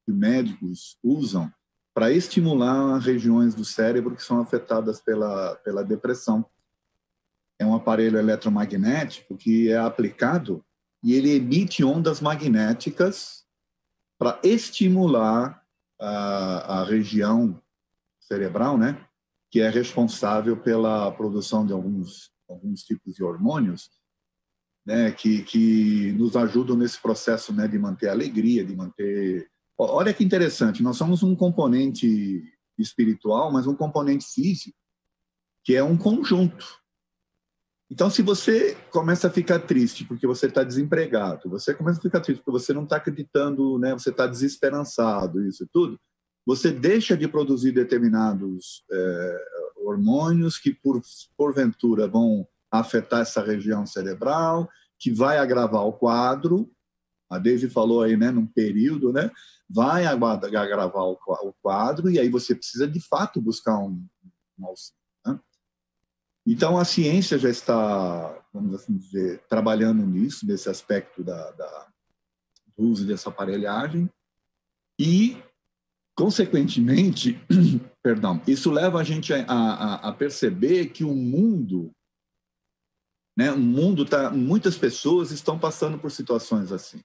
que médicos usam para estimular regiões do cérebro que são afetadas pela depressão. É um aparelho eletromagnético que é aplicado e ele emite ondas magnéticas para estimular a região cerebral, né, que é responsável pela produção de alguns tipos de hormônios. né, que nos ajudam nesse processo, né, de manter a alegria, de manter... Olha que interessante, nós somos um componente espiritual, mas um componente físico, que é um conjunto. Então, se você começa a ficar triste porque você está desempregado, você começa a ficar triste porque você não está acreditando, né, você está desesperançado, isso e tudo, você deixa de produzir determinados hormônios que, porventura, vão afetar essa região cerebral, que vai agravar o quadro. A Daisy falou aí, né, num período, né, vai agravar o quadro, e aí você precisa, de fato, buscar um auxílio. Né? Então, a ciência já está, vamos assim dizer, trabalhando nisso, nesse aspecto do uso dessa aparelhagem, e, consequentemente, perdão, isso leva a gente a perceber que o mundo, né, muitas pessoas estão passando por situações assim.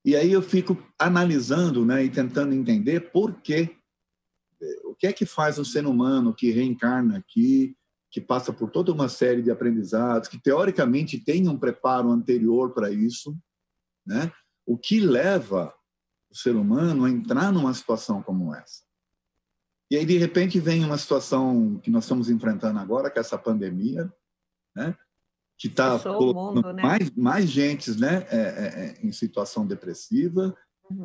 E aí eu fico analisando, né, e tentando entender por quê. O que é que faz um ser humano que reencarna aqui, que passa por toda uma série de aprendizados, que teoricamente tem um preparo anterior para isso, né? O que leva o ser humano a entrar numa situação como essa? E aí, de repente, vem uma situação que nós estamos enfrentando agora, que é essa pandemia, né? Que está colocando, né? mais gente, né, em situação depressiva.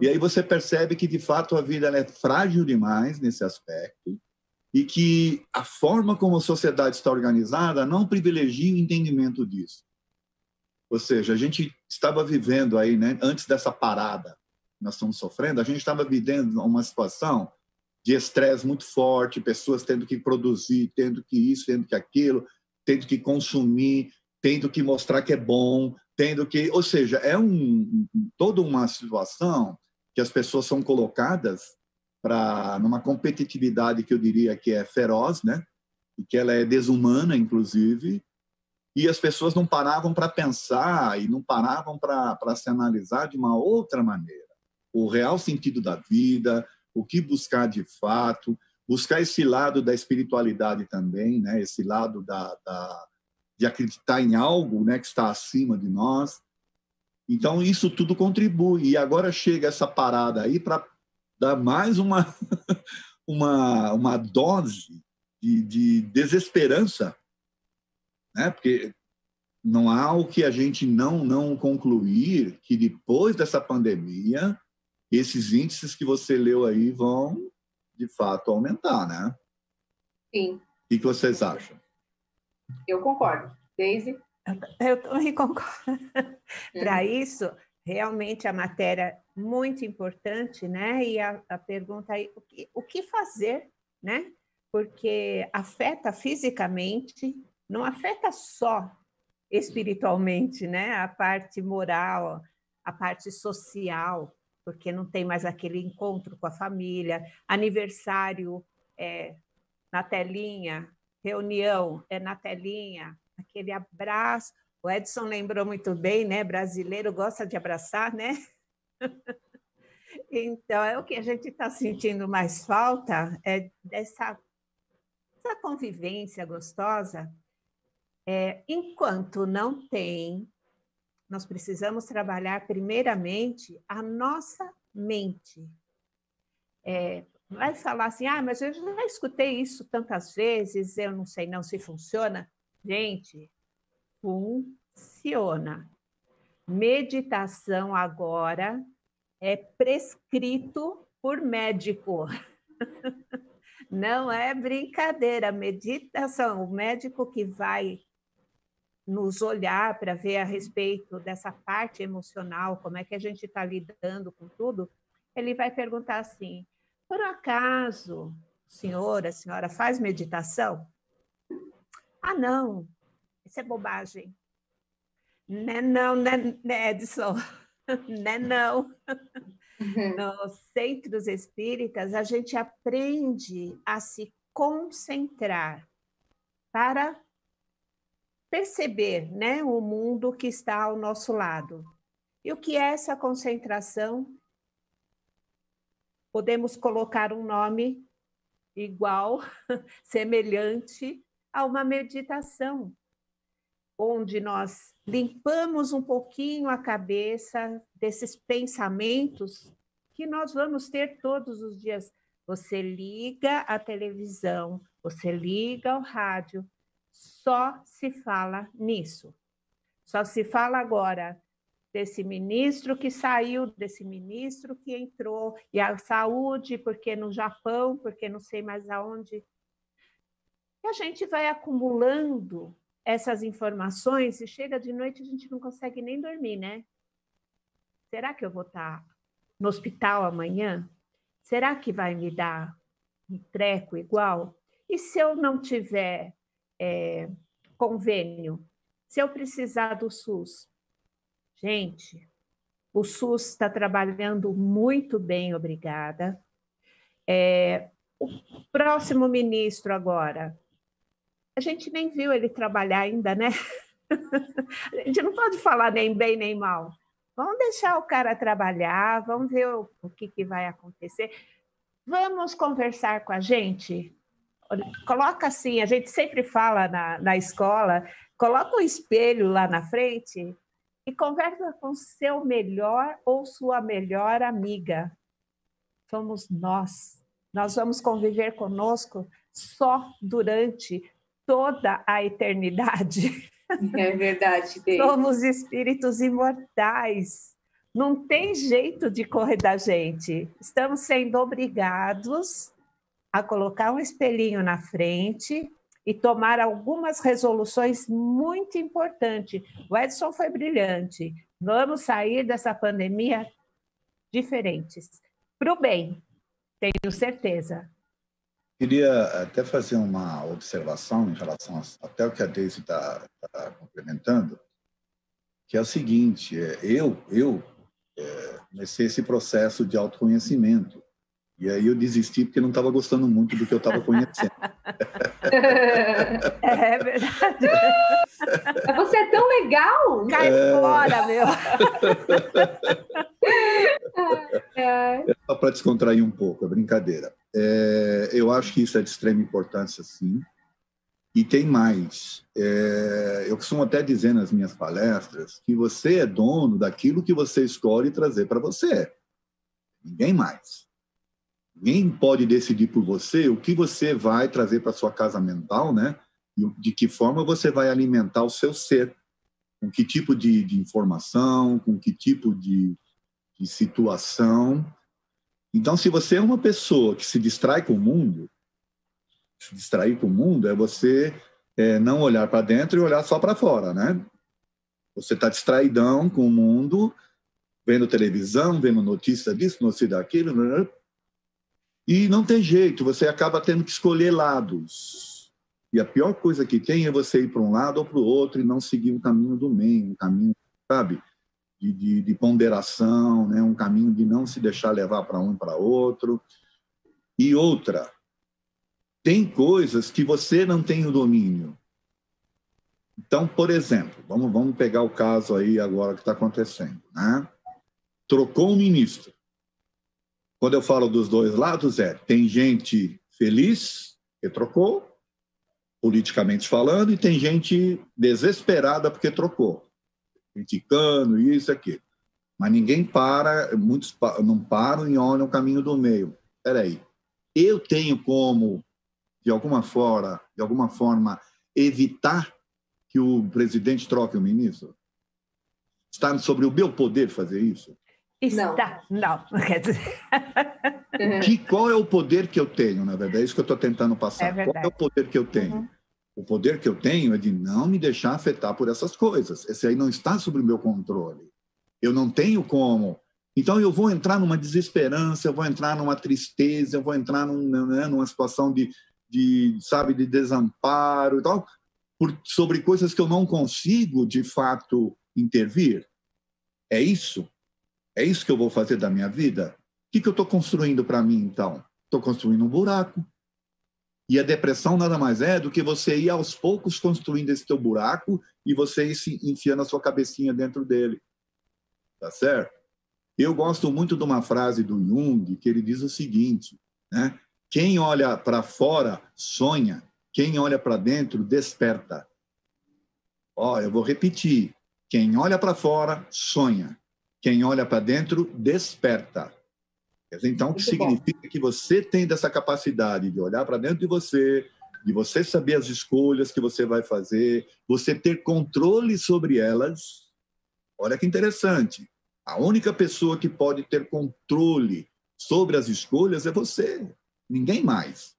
E aí você percebe que, de fato, a vida ela é frágil demais nesse aspecto e que a forma como a sociedade está organizada não privilegia o entendimento disso. Ou seja, a gente estava vivendo aí, né, antes dessa parada que nós estamos sofrendo, a gente estava vivendo uma situação de estresse muito forte, pessoas tendo que produzir, tendo que isso, tendo que aquilo, tendo que consumir, tendo que mostrar que é bom, tendo que... Ou seja, é toda uma situação que as pessoas são colocadas numa competitividade que eu diria que é feroz, né? E que ela é desumana, inclusive, e as pessoas não paravam para pensar e não paravam para se analisar de uma outra maneira. O real sentido da vida, o que buscar de fato, buscar esse lado da espiritualidade também, né? Esse lado de acreditar em algo, né, que está acima de nós. Então, isso tudo contribui. E agora chega essa parada aí para dar mais uma dose de desesperança, né? Porque não há o que a gente não concluir que depois dessa pandemia, esses índices que você leu aí vão, de fato, aumentar, né? Sim. O que vocês acham? Eu concordo. Daisy? Eu também concordo. Para isso, realmente a matéria muito importante, né? E a pergunta aí, o que fazer, né? Porque afeta fisicamente, não afeta só espiritualmente, né? A parte moral, a parte social, porque não tem mais aquele encontro com a família, aniversário na telinha, reunião na telinha, aquele abraço. O Edson lembrou muito bem, né? Brasileiro gosta de abraçar, né? Então, é o que a gente está sentindo mais falta, é dessa convivência gostosa. Enquanto não tem, nós precisamos trabalhar primeiramente a nossa mente. Vai falar assim, mas eu já escutei isso tantas vezes, eu não sei não se funciona. Gente, funciona. Meditação agora é prescrito por médico. Não é brincadeira. Meditação, o médico que vai nos olhar para ver a respeito dessa parte emocional, como é que a gente está lidando com tudo, ele vai perguntar assim, por acaso, a senhora faz meditação? Ah, não, isso é bobagem. Não, Edson, não. Nos centros espíritas, a gente aprende a se concentrar para perceber, né, o mundo que está ao nosso lado. E o que é essa concentração? Podemos colocar um nome igual, semelhante a uma meditação. onde nós limpamos um pouquinho a cabeça desses pensamentos que nós vamos ter todos os dias. Você liga a televisão, você liga o rádio, só se fala nisso. Só se fala agora desse ministro que saiu, desse ministro que entrou, e a saúde, porque no Japão, porque não sei mais aonde. E a gente vai acumulando essas informações e chega de noite a gente não consegue nem dormir, né? Será que eu vou estar no hospital amanhã? Será que vai me dar um treco igual? E se eu não tiver convênio? Se eu precisar do SUS? Gente, o SUS está trabalhando muito bem, obrigada. O próximo ministro agora, a gente nem viu ele trabalhar ainda, né? A gente não pode falar nem bem nem mal. Vamos deixar o cara trabalhar, vamos ver o que vai acontecer. Vamos conversar com a gente? Coloca assim, a gente sempre fala na escola, coloca um espelho lá na frente e conversa com seu melhor ou sua melhor amiga. Somos nós. Nós vamos conviver conosco só durante toda a eternidade. É verdade, Deise. Somos espíritos imortais. Não tem jeito de correr da gente. Estamos sendo obrigados a colocar um espelhinho na frente e tomar algumas resoluções muito importantes. O Edson foi brilhante. Vamos sair dessa pandemia diferentes. Para o bem, tenho certeza. Queria até fazer uma observação em relação até o que a Deise está complementando, que é o seguinte, eu comecei esse processo de autoconhecimento, e aí eu desisti porque não estava gostando muito do que eu estava conhecendo. É verdade. Você é tão legal! Cai fora, meu! Só para descontrair um pouco, é brincadeira. Eu acho que isso é de extrema importância, sim. E tem mais. Eu costumo até dizer nas minhas palestras que você é dono daquilo que você escolhe trazer para você. Ninguém mais. Ninguém pode decidir por você o que você vai trazer para sua casa mental, né? E de que forma você vai alimentar o seu ser. Com que tipo de informação, com que tipo de situação. Então, se você é uma pessoa que se distrai com o mundo, se distrair com o mundo é você não olhar para dentro e olhar só para fora, né? Você está distraidão com o mundo, vendo televisão, vendo notícia disso, notícia daquilo, né? E não tem jeito, você acaba tendo que escolher lados. E a pior coisa que tem é você ir para um lado ou para o outro e não seguir o caminho do meio, um caminho, sabe? De ponderação, né? Um caminho de não se deixar levar para um e para outro. E outra, tem coisas que você não tem o domínio. Então, por exemplo, vamos pegar o caso aí agora que está acontecendo, né? Trocou um ministro. Quando eu falo dos dois lados, tem gente feliz que trocou, politicamente falando, e tem gente desesperada porque trocou. Criticando isso aqui. Mas ninguém para, muitos não param e olham o caminho do meio. Espera aí, eu tenho como, de alguma forma, evitar que o presidente troque o ministro? Está sobre o meu poder fazer isso? Está, não. Quer dizer... Qual é o poder que eu tenho, na verdade? É isso que eu estou tentando passar. Qual é o poder que eu tenho? Uhum. O poder que eu tenho é de não me deixar afetar por essas coisas. Esse aí não está sob o meu controle. Eu não tenho como. Então, eu vou entrar numa desesperança, eu vou entrar numa tristeza, eu vou entrar numa situação de desamparo e tal, sobre coisas que eu não consigo, de fato, intervir. É isso? É isso que eu vou fazer da minha vida? O que eu estou construindo para mim, então? Estou construindo um buraco. E a depressão nada mais é do que você ir aos poucos construindo esse teu buraco e você ir se enfiando a sua cabecinha dentro dele. Tá certo? Eu gosto muito de uma frase do Jung, que ele diz o seguinte, né? Quem olha para fora sonha, quem olha para dentro desperta. Ó, eu vou repetir. Quem olha para fora, sonha. Quem olha para dentro, desperta. Então, o que significa que você tem dessa capacidade de olhar para dentro de você saber as escolhas que você vai fazer, você ter controle sobre elas. Olha que interessante. A única pessoa que pode ter controle sobre as escolhas é você, ninguém mais.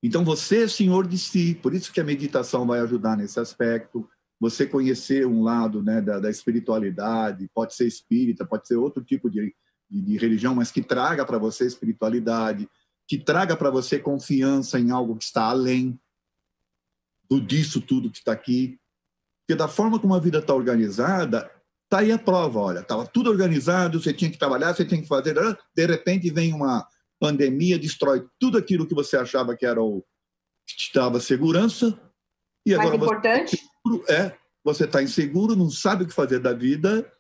Então, você é senhor de si. Por isso que a meditação vai ajudar nesse aspecto. Você conhecer um lado, né, da espiritualidade, pode ser espírita, pode ser outro tipo de religião, mas que traga para você espiritualidade, que traga para você confiança em algo que está além disso tudo que está aqui. Porque da forma como a vida está organizada, está aí a prova, olha, estava tudo organizado, você tinha que trabalhar, você tinha que fazer, de repente vem uma pandemia, destrói tudo aquilo que você achava que era o que te dava segurança, e agora mais importante? Você está inseguro, não sabe o que fazer da vida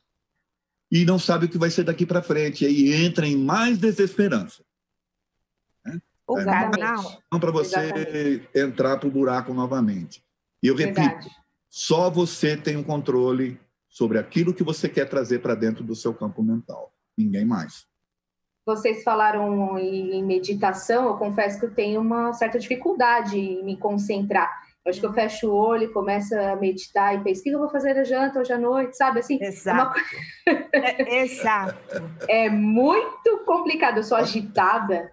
e não sabe o que vai ser daqui para frente, e aí entra em mais desesperança. Né? Não para você entrar para o buraco novamente. E eu repito, só você tem um controle sobre aquilo que você quer trazer para dentro do seu campo mental. Ninguém mais. Vocês falaram em meditação, eu confesso que eu tenho uma certa dificuldade em me concentrar. Eu acho que eu fecho o olho e começo a meditar e penso, o que eu vou fazer na janta hoje à noite, sabe? Assim, exato. Exato. É muito complicado, eu sou agitada.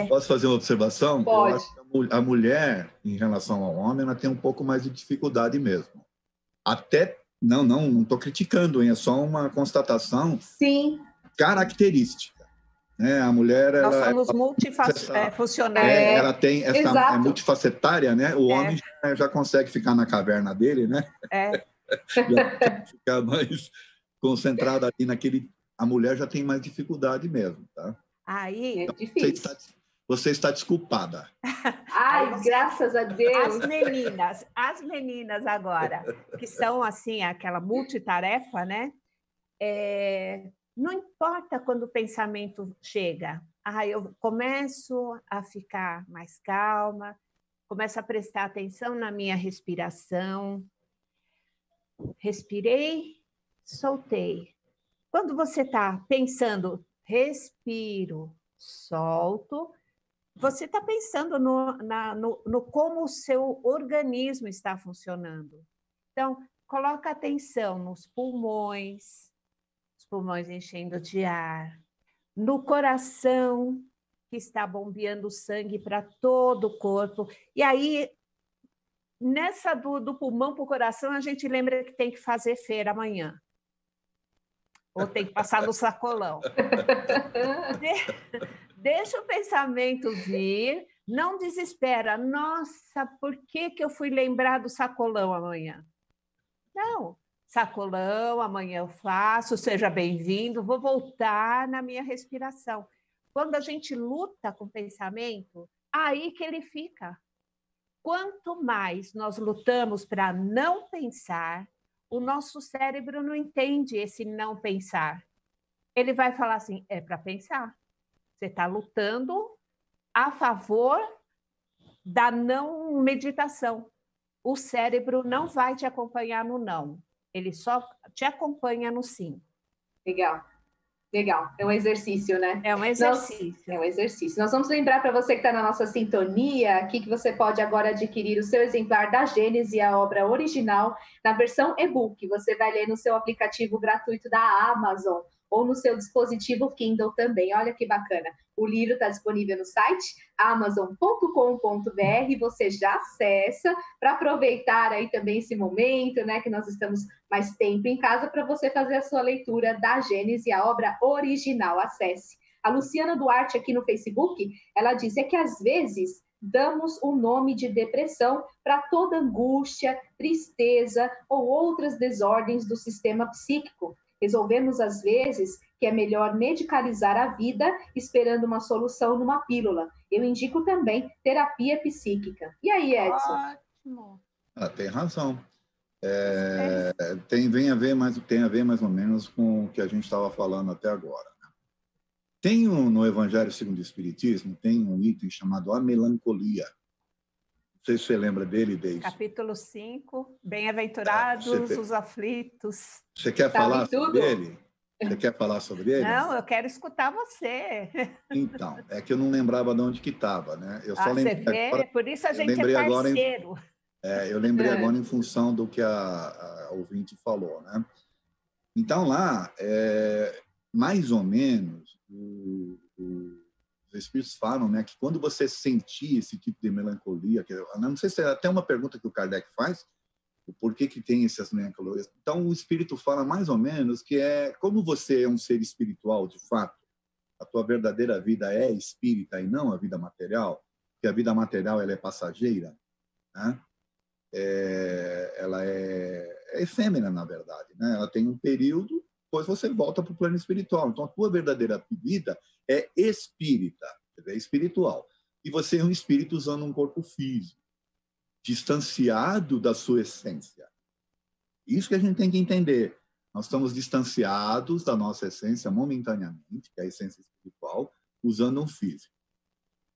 Posso fazer uma observação? Pode. Eu acho que a mulher, em relação ao homem, ela tem um pouco mais de dificuldade mesmo. Até, não estou criticando, hein? É só uma constatação característica. A mulher... Nós somos multifuncionais. Ela tem essa multifacetária, né? O homem já consegue ficar na caverna dele, né? Já ficar mais concentrado ali naquele... A mulher já tem mais dificuldade mesmo, tá? Aí, então, difícil. Você está desculpada. Ai, graças a Deus. As meninas agora, que são assim, aquela multitarefa, né? Não importa quando o pensamento chega. Eu começo a ficar mais calma, começo a prestar atenção na minha respiração. Respirei, soltei. Quando você está pensando, respiro, solto, você está pensando no como o seu organismo está funcionando. Então, coloca atenção nos pulmões, os pulmões enchendo de ar, no coração, que está bombeando sangue para todo o corpo. E aí, nessa do pulmão para o coração, a gente lembra que tem que fazer feira amanhã. Ou tem que passar no sacolão. Deixa o pensamento vir, não desespera. Nossa, por que eu fui lembrar do sacolão amanhã? Não, sacolão, amanhã eu faço, seja bem-vindo, vou voltar na minha respiração. Quando a gente luta com o pensamento, aí que ele fica. Quanto mais nós lutamos para não pensar, o nosso cérebro não entende esse não pensar. Ele vai falar assim, é para pensar. Você está lutando a favor da não meditação. O cérebro não vai te acompanhar no não. Ele só te acompanha no sim. Legal. É um exercício, né? É um exercício. É um exercício. Nós vamos lembrar para você que está na nossa sintonia aqui que você pode agora adquirir o seu exemplar da Gênese, a obra original, na versão e-book. Você vai ler no seu aplicativo gratuito da Amazon ou no seu dispositivo Kindle também. Olha que bacana. O livro está disponível no site amazon.com.br. Você já acessa para aproveitar aí também esse momento, né, que nós estamos mais tempo em casa, para você fazer a sua leitura da Gênese, a obra original. Acesse. A Luciana Duarte aqui no Facebook, ela diz que às vezes damos o nome de depressão para toda angústia, tristeza ou outras desordens do sistema psíquico. Resolvemos, às vezes, que é melhor medicalizar a vida esperando uma solução numa pílula. Eu indico também terapia psíquica. E aí, Edson? Ótimo. Tem razão. Tem a ver mais ou menos com o que a gente estava falando até agora. Tem no Evangelho segundo o Espiritismo, tem um item chamado a melancolia. sei se você lembra dele, Deise. Capítulo 5, bem-aventurados os aflitos. Você quer falar sobre ele? Você quer falar sobre ele? Não, eu quero escutar você. Então, é que eu não lembrava de onde que estava, né? Eu só lembrei você vê? agora, por isso a gente é parceiro. Eu lembrei agora em função do que a ouvinte falou, né? Então, lá, mais ou menos, os espíritos falam, né, que quando você sentir esse tipo de melancolia, não sei se é até uma pergunta que o Kardec faz, o porquê que tem essas melancolias. Então, o espírito fala mais ou menos que como você é um ser espiritual, de fato, a tua verdadeira vida é espírita e não a vida material, que a vida material ela é passageira, né? Ela é efêmera, na verdade, né? Ela tem um período, depois você volta para o plano espiritual. Então, a tua verdadeira vida é espírita, é espiritual. E você é um espírito usando um corpo físico, distanciado da sua essência. Isso que a gente tem que entender. Nós estamos distanciados da nossa essência momentaneamente, que é a essência espiritual, usando um físico.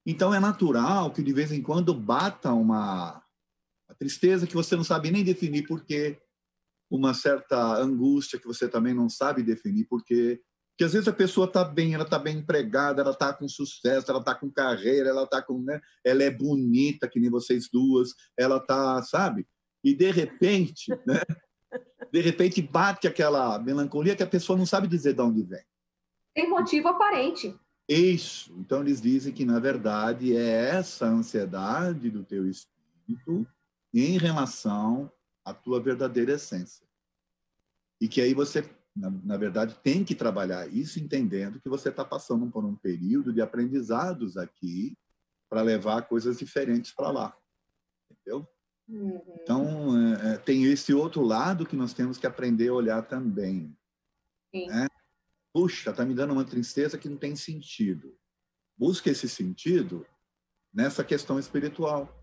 Então, é natural que, de vez em quando, bata uma tristeza que você não sabe nem definir por quê, uma certa angústia que você também não sabe definir por quê. Porque, às vezes, a pessoa está bem, ela está bem empregada, ela está com sucesso, ela está com carreira, ela está com, né? Ela é bonita, que nem vocês duas, ela está, sabe? E, de repente, né? De repente, bate aquela melancolia que a pessoa não sabe dizer de onde vem. Tem motivo aparente. Isso. Então, eles dizem que, na verdade, é essa ansiedade do teu espírito em relação à tua verdadeira essência. E que aí você, na verdade, tem que trabalhar isso entendendo que você está passando por um período de aprendizados aqui para levar coisas diferentes para lá. Entendeu? Uhum. Então, tem esse outro lado que nós temos que aprender a olhar também. Sim. Né? Puxa, está me dando uma tristeza que não tem sentido. Busca esse sentido nessa questão espiritual.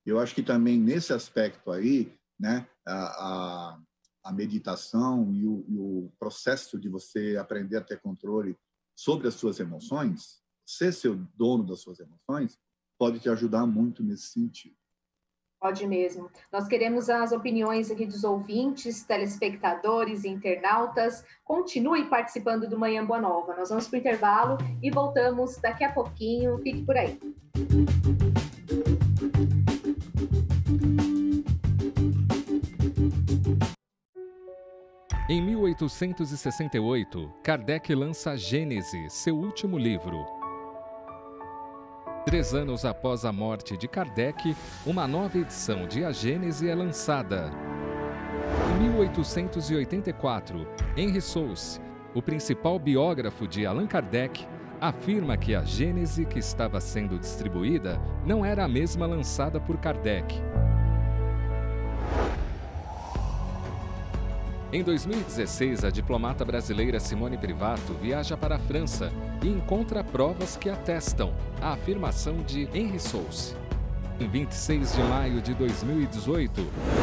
Eu acho que também nesse aspecto aí, né, a meditação e o processo de você aprender a ter controle sobre as suas emoções, ser seu dono das suas emoções, pode te ajudar muito nesse sentido. Pode mesmo. Nós queremos as opiniões aqui dos ouvintes, telespectadores e internautas. Continue participando do Manhã Boa Nova. Nós vamos para o intervalo e voltamos daqui a pouquinho. Fique por aí. Em 1868, Kardec lança Gênese, seu último livro. 3 anos após a morte de Kardec, uma nova edição de A Gênese é lançada. Em 1884, Henry Souce, o principal biógrafo de Allan Kardec, afirma que a Gênese que estava sendo distribuída não era a mesma lançada por Kardec. Em 2016, a diplomata brasileira Simone Privato viaja para a França e encontra provas que atestam a afirmação de Henry Souce. Em 26 de maio de 2018,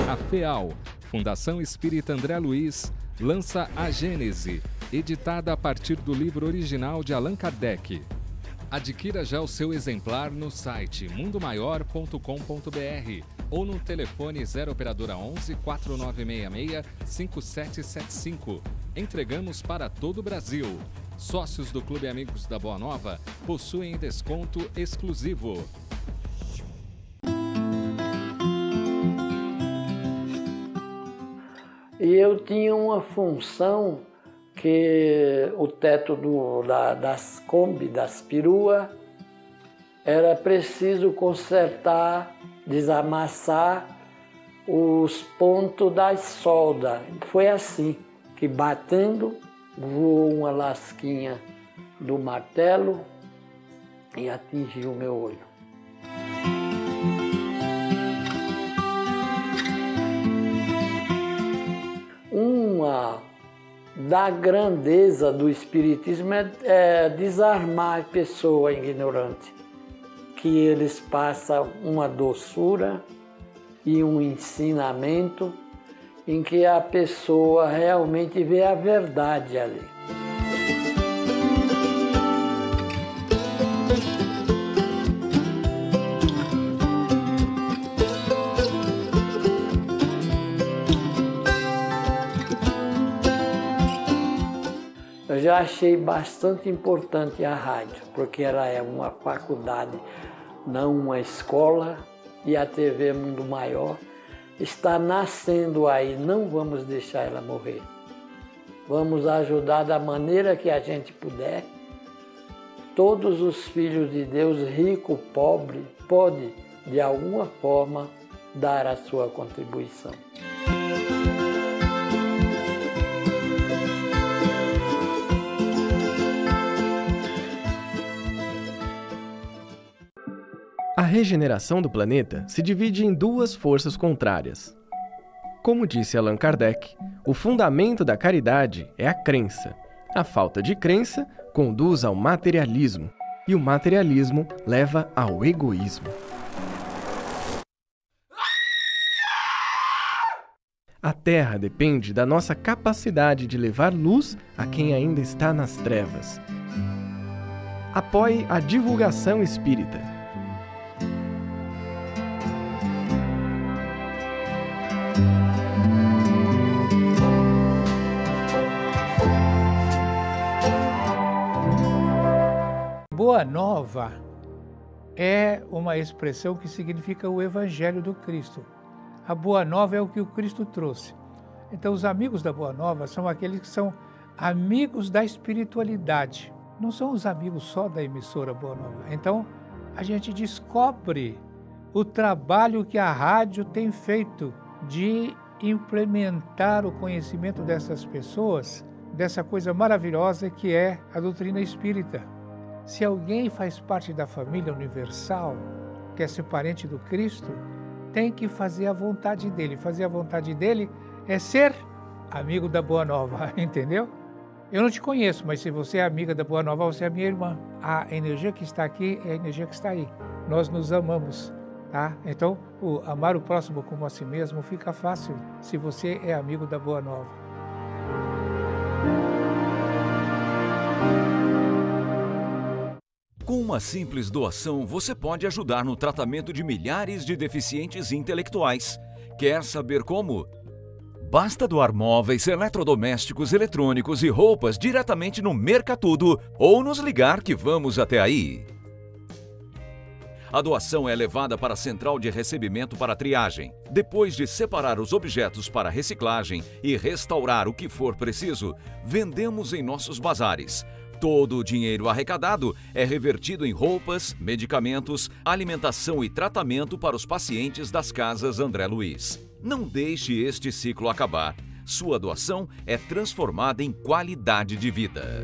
a FEAL, Fundação Espírita André Luiz, lança A Gênese, editada a partir do livro original de Allan Kardec. Adquira já o seu exemplar no site mundomaior.com.br ou no telefone 0 operadora 11 4966 5775. Entregamos para todo o Brasil. Sócios do Clube Amigos da Boa Nova possuem desconto exclusivo. E eu tinha uma função que o teto das Kombi, das peruas, era preciso consertar, desamassar os pontos das soldas. Foi assim, que batendo, voou uma lasquinha do martelo e atingiu o meu olho. Uma da grandeza do Espiritismo é desarmar a pessoa ignorante, que eles passam uma doçura e um ensinamento em que a pessoa realmente vê a verdade ali. já achei bastante importante a rádio, porque ela é uma faculdade, não uma escola, e a TV Mundo Maior está nascendo aí, não vamos deixar ela morrer. Vamos ajudar da maneira que a gente puder. Todos os filhos de Deus, rico, pobre, pode, de alguma forma, dar a sua contribuição. A regeneração do planeta se divide em duas forças contrárias. Como disse Allan Kardec, o fundamento da caridade é a crença. A falta de crença conduz ao materialismo, e o materialismo leva ao egoísmo. A Terra depende da nossa capacidade de levar luz a quem ainda está nas trevas. Apoie a divulgação espírita. Boa Nova é uma expressão que significa o Evangelho do Cristo. A Boa Nova é o que o Cristo trouxe. Então, os amigos da Boa Nova são aqueles que são amigos da espiritualidade. Não são os amigos só da emissora Boa Nova. Então, a gente descobre o trabalho que a rádio tem feito de implementar o conhecimento dessas pessoas, dessa coisa maravilhosa que é a doutrina espírita. Se alguém faz parte da família universal, quer ser parente do Cristo, tem que fazer a vontade dele. Fazer a vontade dele é ser amigo da Boa Nova, entendeu? Eu não te conheço, mas se você é amiga da Boa Nova, você é minha irmã. A energia que está aqui é a energia que está aí. Nós nos amamos, tá? Então, amar o próximo como a si mesmo fica fácil se você é amigo da Boa Nova. Com uma simples doação, você pode ajudar no tratamento de milhares de deficientes intelectuais. Quer saber como? Basta doar móveis, eletrodomésticos, eletrônicos e roupas diretamente no Mercatudo ou nos ligar que vamos até aí. A doação é levada para a central de recebimento para triagem. Depois de separar os objetos para reciclagem e restaurar o que for preciso, vendemos em nossos bazares. Todo o dinheiro arrecadado é revertido em roupas, medicamentos, alimentação e tratamento para os pacientes das casas André Luiz. Não deixe este ciclo acabar. Sua doação é transformada em qualidade de vida.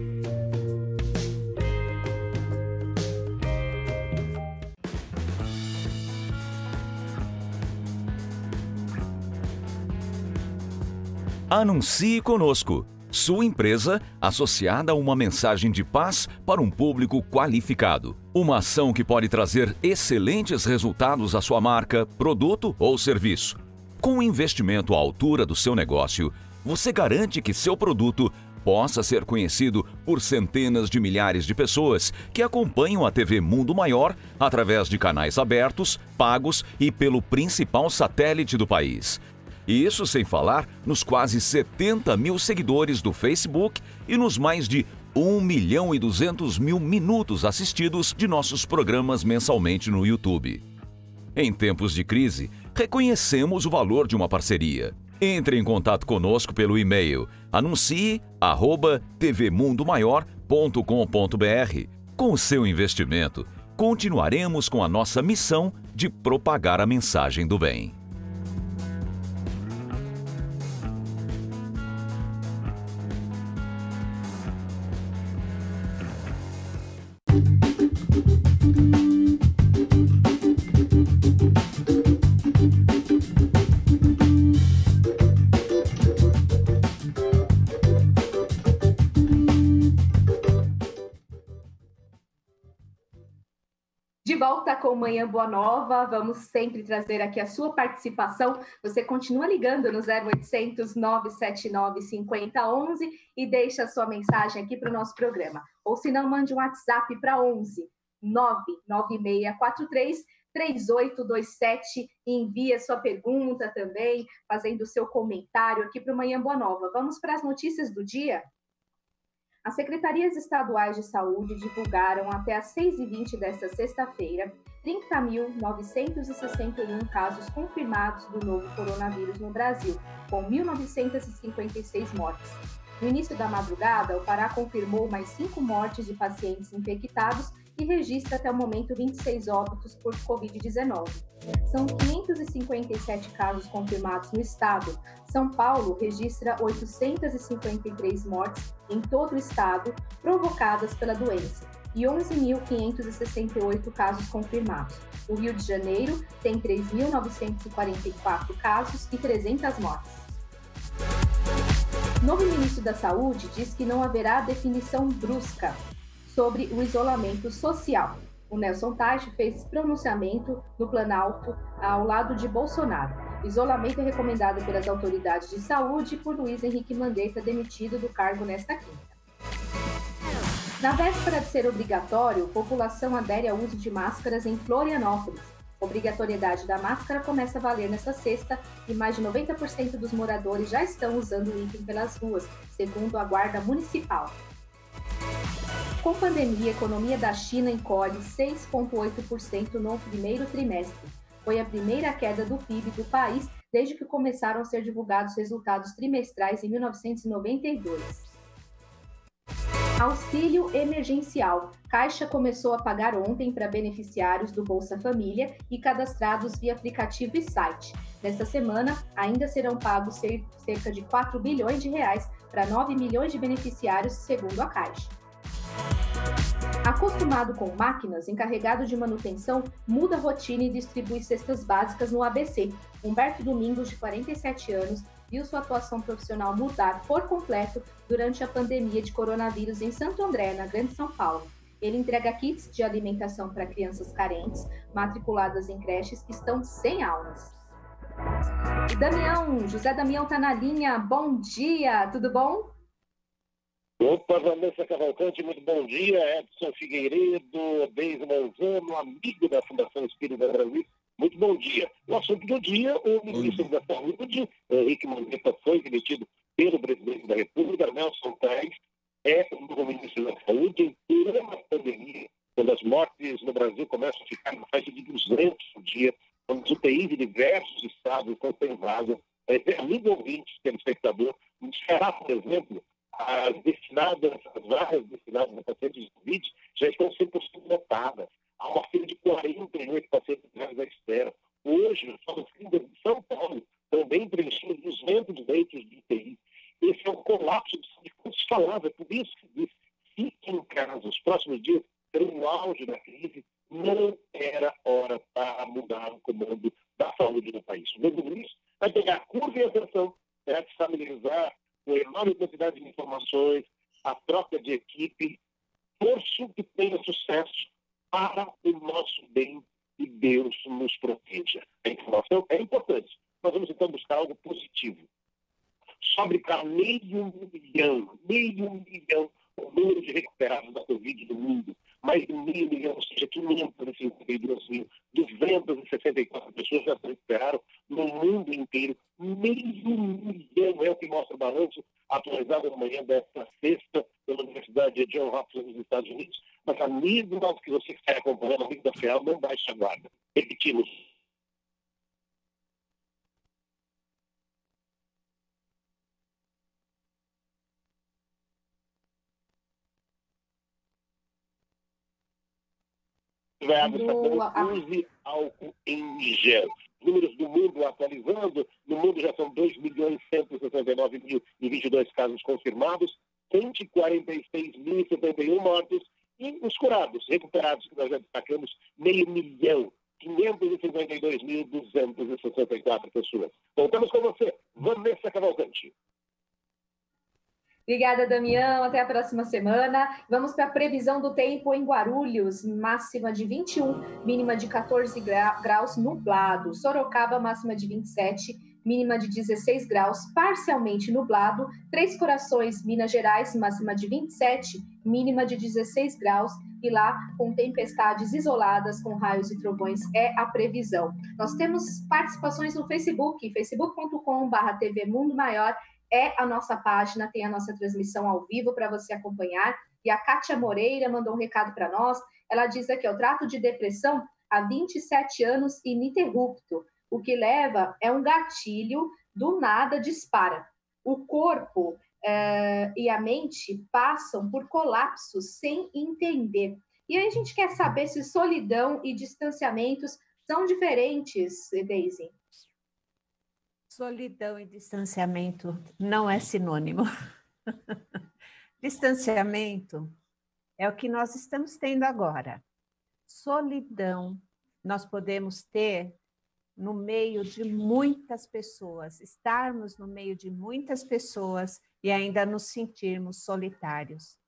Anuncie conosco. Sua empresa associada a uma mensagem de paz para um público qualificado. Uma ação que pode trazer excelentes resultados à sua marca, produto ou serviço. Com um investimento à altura do seu negócio, você garante que seu produto possa ser conhecido por centenas de milhares de pessoas que acompanham a TV Mundo Maior através de canais abertos, pagos e pelo principal satélite do país. E isso sem falar nos quase 70 mil seguidores do Facebook e nos mais de 1.200.000 minutos assistidos de nossos programas mensalmente no YouTube. Em tempos de crise, reconhecemos o valor de uma parceria. Entre em contato conosco pelo e-mail anuncie@tvmundomaior.com.br. Com o seu investimento, continuaremos com a nossa missão de propagar a mensagem do bem. De volta com Manhã Boa Nova, vamos sempre trazer aqui a sua participação. Você continua ligando no 0800 979 5011 e deixa a sua mensagem aqui para o nosso programa. Ou se não, mande um WhatsApp para 11 99643 3827 e envie a sua pergunta também, fazendo o seu comentário aqui para o Manhã Boa Nova. Vamos para as notícias do dia? As secretarias estaduais de saúde divulgaram até às 6h20 desta sexta-feira 30.961 casos confirmados do novo coronavírus no Brasil, com 1.956 mortes. No início da madrugada, o Pará confirmou mais 5 mortes de pacientes infectados e registra até o momento 26 óbitos por Covid-19. São 557 casos confirmados no estado. São Paulo registra 853 mortes em todo o estado provocadas pela doença e 11.568 casos confirmados. O Rio de Janeiro tem 3.944 casos e 300 mortes. O novo ministro da Saúde diz que não haverá definição brusca sobre o isolamento social. O Nelson Taj fez pronunciamento no Planalto ao lado de Bolsonaro. O isolamento é recomendado pelas autoridades de saúde e por Luiz Henrique Mandetta, demitido do cargo nesta quinta. Na véspera de ser obrigatório, a população adere ao uso de máscaras em Florianópolis. A obrigatoriedade da máscara começa a valer nesta sexta e mais de 90% dos moradores já estão usando o item pelas ruas, segundo a Guarda Municipal. Com pandemia, a economia da China encolhe 6,8% no primeiro trimestre. Foi a primeira queda do PIB do país desde que começaram a ser divulgados resultados trimestrais em 1992. Auxílio emergencial. Caixa começou a pagar ontem para beneficiários do Bolsa Família e cadastrados via aplicativo e site. Nesta semana, ainda serão pagos cerca de 4 bilhões de reais para 9 milhões de beneficiários, segundo a Caixa. Acostumado com máquinas, encarregado de manutenção muda a rotina e distribui cestas básicas no ABC. Humberto Domingos, de 47 anos, viu sua atuação profissional mudar por completo durante a pandemia de coronavírus em Santo André, na Grande São Paulo. Ele entrega kits de alimentação para crianças carentes, matriculadas em creches que estão sem aulas. E José Damião está na linha. Bom dia, tudo bom? Opa, Vanessa Cavalcante, muito bom dia. Edson Figueiredo, Deise Manzano, amigo da Fundação Espírita Brasil, muito bom dia. O assunto do dia, o ministro da Saúde, Henrique Mandetta, foi demitido pelo presidente da República. Nelson Taj é o novo ministro da Saúde em plena pandemia, quando as mortes no Brasil começam a ficar na faixa de 200 por dia, quando os UTIs de diversos estados estão sem vaga. Amigo ouvinte, telespectador, será, por exemplo, as vagas destinadas a pacientes de Covid já estão 100% lotadas. Há uma fila de 48 pacientes à espera. Hoje, só nas clínicas de São Paulo, também preenchiam 200 leitos de UTI. Esse é um colapso de saúde desfalável. É por isso que diz, fiquem em casa. Os próximos dias serão o auge da crise. Não era hora para mudar o comando da saúde do país. O novo ministro vai pegar a curva e a atenção, se familiarizar com a enorme quantidade de informações, a troca de equipe, torço que tenha sucesso para o nosso bem e Deus nos proteja. A informação é importante. Nós vamos então buscar algo positivo. Fabricar meio milhão o número de recuperados da Covid no mundo. Mais de 500 mil, ou seja, 552.264 pessoas já se recuperaram no mundo inteiro. Meio milhão é o que mostra o balanço atualizado na manhã desta sexta pela Universidade de Johns Hopkins nos Estados Unidos. Mas, amigo que você está acompanhando, amigo da FEAL, não baixe a guarda. Repetimos. Use álcool em gel. Números do mundo atualizando. No mundo já são 2.169.022 casos confirmados, 146.071 mortos e os curados, recuperados, que nós já destacamos, 500.000, 552.264 pessoas. Voltamos com você, Vanessa Cavalcante. Obrigada, Damião. Até a próxima semana. Vamos para a previsão do tempo em Guarulhos. Máxima de 21, mínima de 14 graus, nublado. Sorocaba, máxima de 27, mínima de 16 graus, parcialmente nublado. Três Corações, Minas Gerais, máxima de 27, mínima de 16 graus. E lá, com tempestades isoladas, com raios e trovões, é a previsão. Nós temos participações no Facebook, facebook.com/TV Mundo Maior. é a nossa página, tem a nossa transmissão ao vivo para você acompanhar. E a Kátia Moreira mandou um recado para nós. Ela diz aqui, eu trato de depressão há 27 anos ininterrupto. O que leva é um gatilho, do nada dispara. O corpo e a mente passam por colapsos sem entender. E aí a gente quer saber se solidão e distanciamentos são diferentes, Deise. Solidão e distanciamento não é sinônimo. Distanciamento é o que nós estamos tendo agora. Solidão nós podemos ter no meio de muitas pessoas, estarmos no meio de muitas pessoas e ainda nos sentirmos solitários.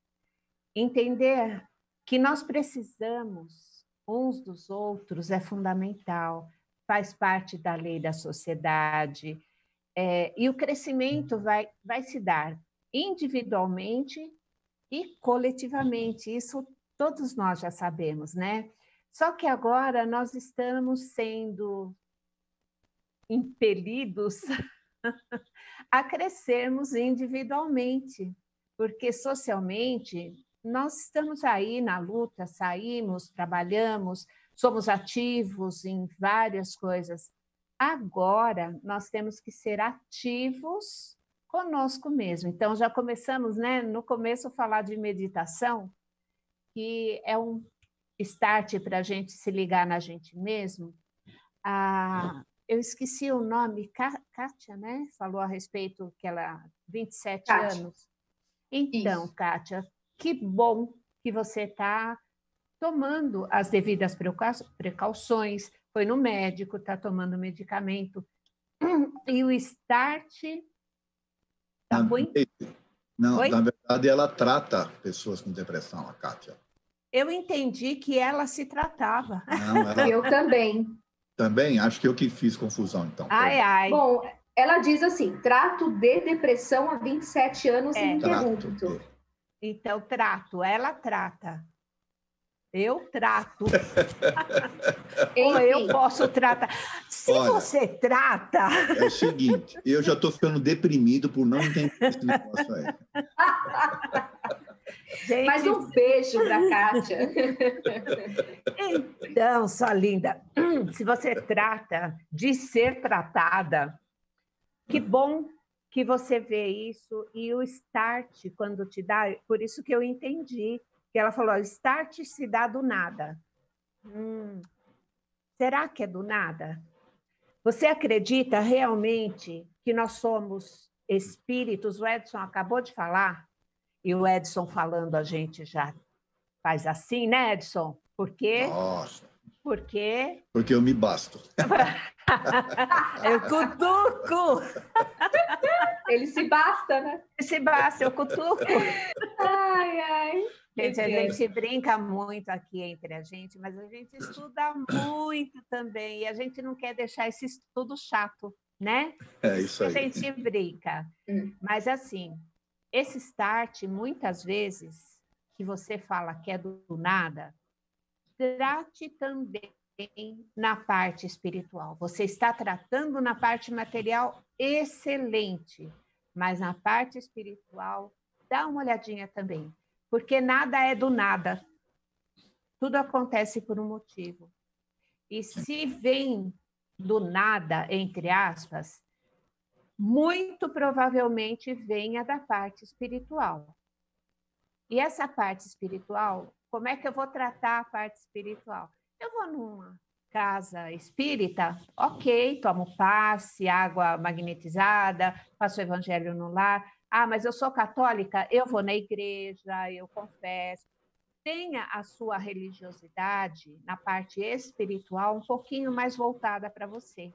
Entender que nós precisamos uns dos outros é fundamental, faz parte da lei da sociedade, e o crescimento vai se dar individualmente e coletivamente, isso todos nós já sabemos, né? Só que agora nós estamos sendo impelidos a crescermos individualmente, porque socialmente nós estamos aí na luta, saímos, trabalhamos, somos ativos em várias coisas. Agora nós temos que ser ativos conosco mesmo. Então já começamos, né, no começo a falar de meditação, que é um start para a gente se ligar na gente mesmo. Eu esqueci o nome, Kátia, né? Falou a respeito que ela 27 Kátia. anos. Então, Isso. Kátia, que bom que você está tomando as devidas precauções, foi no médico, está tomando medicamento. E o start está ruim? Não, Oi? na verdade, ela trata pessoas com depressão, a Kátia. Eu entendi que ela se tratava. Não, ela Eu também. também, acho que eu que fiz confusão, então. Ai, ai. Bom, ela diz assim, trato de depressão há 27 anos ininterrupto. Então, trato, ela trata. Eu trato. Ou eu posso tratar. Se Olha, você trata... É o seguinte, eu já estou ficando deprimido por não entender esse negócio aí. Gente, Mas um beijo para Kátia. Então, sua linda, se você trata de ser tratada, que bom que você vê isso, e o start, quando te dá, por isso que eu entendi, que ela falou, start se dá do nada. Será que é do nada? Você acredita realmente que nós somos espíritos? O Edson acabou de falar, e o Edson falando, a gente já faz assim, né, Edson? Por quê? Nossa. Por quê? Porque eu me basto. Eu cutuco. Ele se basta, né? Se basta, eu cutuco. Ai, ai. Gente, a gente brinca muito aqui entre a gente, mas a gente estuda muito também, e a gente não quer deixar esse estudo chato, né? É isso aí. A gente brinca. Mas, assim, esse start, muitas vezes, que você fala que é do nada, trate também na parte espiritual. Você está tratando na parte material, excelente, mas na parte espiritual, dá uma olhadinha também, porque nada é do nada. Tudo acontece por um motivo. E se vem do nada, entre aspas, muito provavelmente venha da parte espiritual. E essa parte espiritual, como é que eu vou tratar a parte espiritual? Eu vou numa casa espírita, ok, tomo passe, água magnetizada, faço o evangelho no lar. Ah, mas eu sou católica, eu vou na igreja, eu confesso. Tenha a sua religiosidade na parte espiritual um pouquinho mais voltada para você.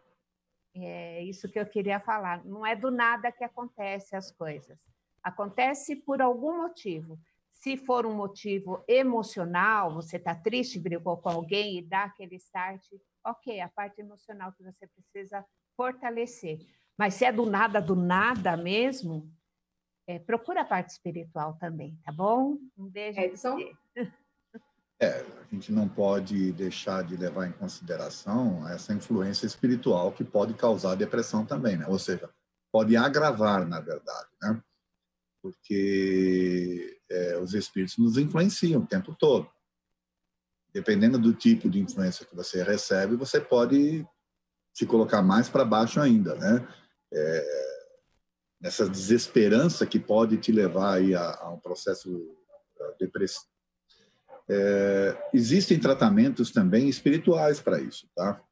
É isso que eu queria falar. Não é do nada que acontece as coisas. Acontece por algum motivo. Se for um motivo emocional, você está triste, brigou com alguém e dá aquele start, ok, a parte emocional que você precisa fortalecer. Mas se é do nada mesmo, procura a parte espiritual também, tá bom? Um beijo. Edson? A gente não pode deixar de levar em consideração essa influência espiritual que pode causar depressão também, né? Ou seja, pode agravar, na verdade, né? Porque os espíritos nos influenciam o tempo todo. Dependendo do tipo de influência que você recebe, você pode se colocar mais para baixo ainda, né? Nessa desesperança que pode te levar aí a um processo depressivo. Existem tratamentos também espirituais para isso, tá?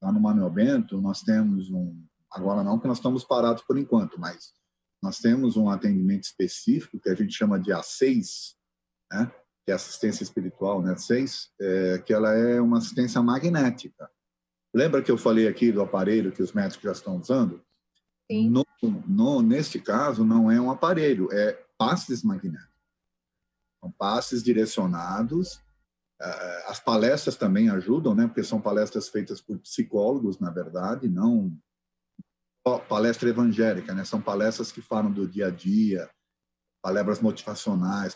Lá no Manuel Bento, nós temos agora não que nós estamos parados por enquanto, mas nós temos um atendimento específico que a gente chama de A6, né? Que é assistência espiritual, né? A6, que ela é uma assistência magnética. Lembra que eu falei aqui do aparelho que os médicos já estão usando? Sim. Neste caso, não é um aparelho, é passes magnéticos. São passes direcionados. As palestras também ajudam, né? Porque são palestras feitas por psicólogos, na verdade, não palestra evangélica, né? São palestras que falam do dia a dia, palestras motivacionais,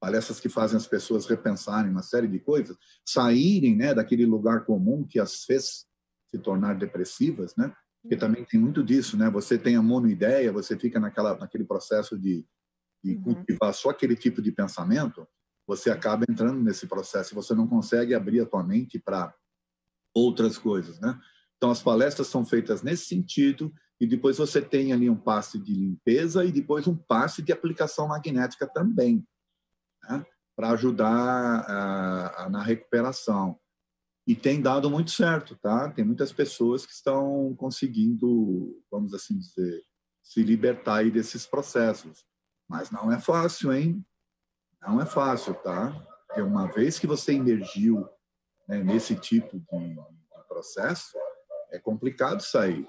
palestras que fazem as pessoas repensarem uma série de coisas, saírem, né, daquele lugar comum que as fez se tornar depressivas, né? Porque também tem muito disso, né? Você tem a monoideia, você fica naquele processo de cultivar só aquele tipo de pensamento, você acaba entrando nesse processo e você não consegue abrir a tua mente para outras coisas, né? Então, as palestras são feitas nesse sentido e depois você tem ali um passe de limpeza e depois um passe de aplicação magnética também, né? Para ajudar na recuperação. E tem dado muito certo, tá? Tem muitas pessoas que estão conseguindo, vamos assim dizer, se libertar aí desses processos. Mas não é fácil, hein? Não é fácil, tá? Porque uma vez que você emergiu, né, nesse tipo de processo, é complicado sair.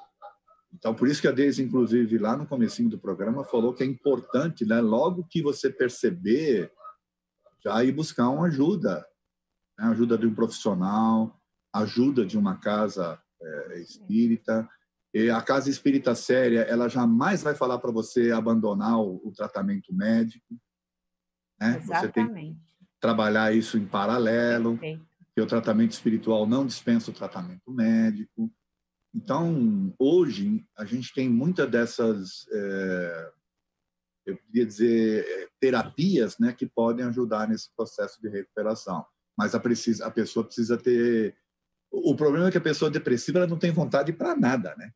Então, por isso que a Deise, inclusive, lá no comecinho do programa, falou que é importante, né, logo que você perceber, já ir buscar uma ajuda, né? Ajuda de um profissional, ajuda de uma casa espírita. E a casa espírita séria, ela jamais vai falar para você abandonar o tratamento médico, né? Você tem que trabalhar isso em paralelo, porque o tratamento espiritual não dispensa o tratamento médico. Então, hoje, a gente tem muitas dessas, eu queria dizer, terapias, né, que podem ajudar nesse processo de recuperação. Mas a pessoa precisa ter... O problema é que a pessoa depressiva ela não tem vontade para nada, né?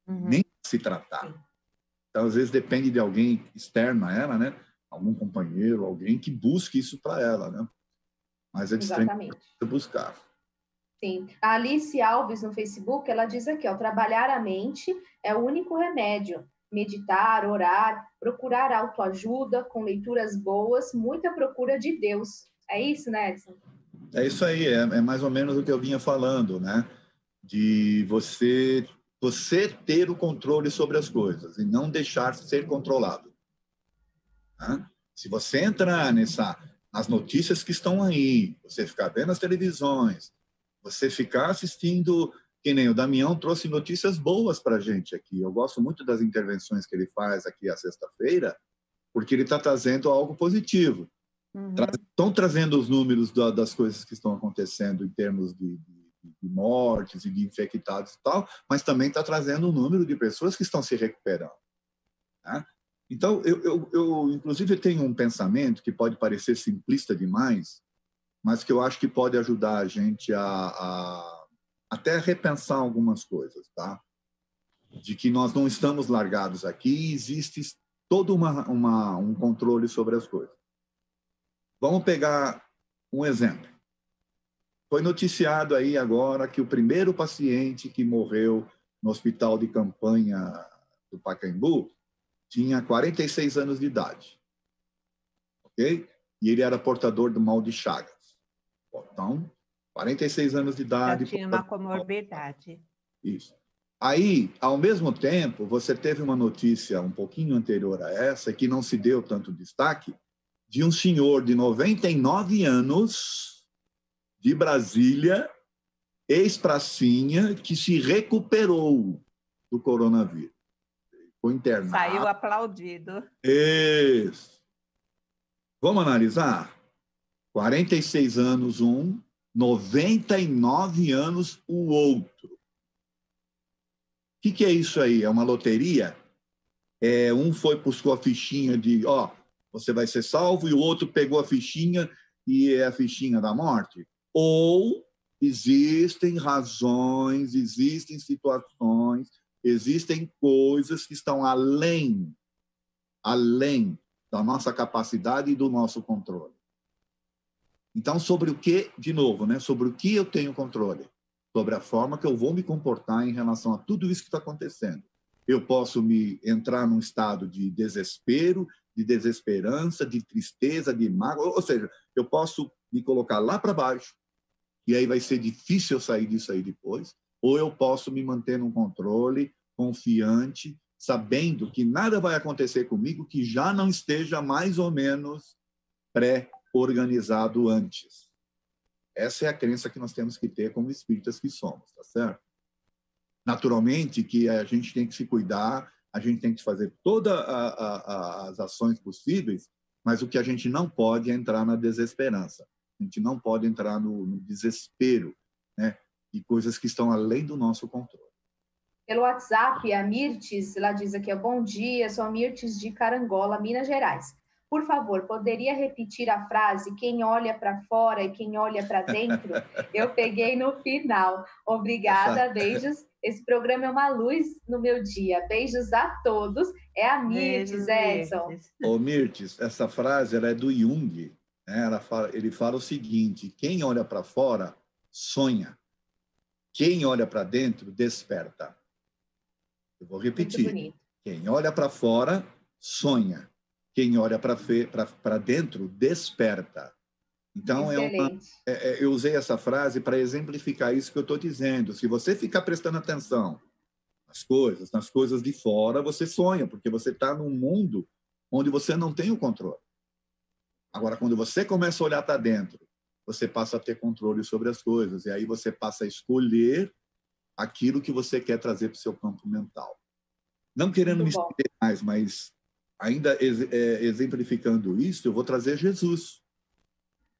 Nem se tratar. Então, às vezes, depende de alguém externo a ela, né? Algum companheiro, alguém que busque isso para ela, né? Mas é de extrema buscar. Sim. A Alice Alves, no Facebook, ela diz aqui, ó, trabalhar a mente é o único remédio. Meditar, orar, procurar autoajuda, com leituras boas, muita procura de Deus. É isso, né, Edson? É isso aí, é mais ou menos o que eu vinha falando, né? De você ter o controle sobre as coisas e não deixar ser controlado. Né? Se você entrar nas notícias que estão aí, você ficar vendo as televisões, você ficar assistindo, que nem o Damião trouxe notícias boas para a gente aqui. Eu gosto muito das intervenções que ele faz aqui à sexta-feira, porque ele está trazendo algo positivo. Estão trazendo os números das coisas que estão acontecendo em termos de mortes e de infectados e tal, mas também está trazendo um número de pessoas que estão se recuperando. Né? Então, eu inclusive tenho um pensamento que pode parecer simplista demais, mas que eu acho que pode ajudar a gente a até repensar algumas coisas, tá? De que nós não estamos largados aqui e existe todo um controle sobre as coisas. Vamos pegar um exemplo. Foi noticiado aí agora que o primeiro paciente que morreu no hospital de campanha do Pacaembu tinha 46 anos de idade. Ok? E ele era portador do mal de Chagas. Então, 46 anos de idade... Já tinha uma comorbidade. Isso. Aí, ao mesmo tempo, você teve uma notícia um pouquinho anterior a essa, que não se deu tanto destaque, de um senhor de 99 anos, de Brasília, ex-pracinha, que se recuperou do coronavírus. Foi internado. Saiu aplaudido. Isso. Vamos analisar? 46 anos um, 99 anos o outro. O que é isso aí? É uma loteria? Um foi buscou a fichinha de, você vai ser salvo, e o outro pegou a fichinha e é a fichinha da morte? Ou existem razões, existem situações, existem coisas que estão além da nossa capacidade e do nosso controle. Então, sobre o que, de novo, né? Sobre o que eu tenho controle? Sobre a forma que eu vou me comportar em relação a tudo isso que está acontecendo. Eu posso entrar num estado de desespero, de desesperança, de tristeza, de mágoa, ou seja, eu posso me colocar lá para baixo, e aí vai ser difícil eu sair disso aí depois, ou eu posso me manter num controle, confiante, sabendo que nada vai acontecer comigo que já não esteja mais ou menos pré-organizado antes. Essa é a crença que nós temos que ter como espíritas que somos, tá certo? Naturalmente que a gente tem que se cuidar, a gente tem que fazer todas as ações possíveis, mas o que a gente não pode é entrar na desesperança. A gente não pode entrar no desespero, né, de coisas que estão além do nosso controle. Pelo WhatsApp, a Mirtes, ela diz aqui, bom dia, sou a Mirtes de Carangola, Minas Gerais. Por favor, poderia repetir a frase, quem olha para fora e quem olha para dentro? Eu peguei no final. Obrigada, beijos. Esse programa é uma luz no meu dia. Beijos a todos. É a Mirtes, Edson. Ô, Mirtes, essa frase ela é do Jung. Né? Ele fala o seguinte, quem olha para fora, sonha. Quem olha para dentro, desperta. Eu vou repetir. Quem olha para fora, sonha. Quem olha para dentro, desperta. Então, eu usei essa frase para exemplificar isso que eu estou dizendo. Se você ficar prestando atenção nas coisas de fora, você sonha, porque você está num mundo onde você não tem o controle. Agora, quando você começa a olhar para dentro, você passa a ter controle sobre as coisas, e aí você passa a escolher aquilo que você quer trazer para o seu campo mental. Não querendo me estender mais, mas ainda exemplificando isso, eu vou trazer Jesus.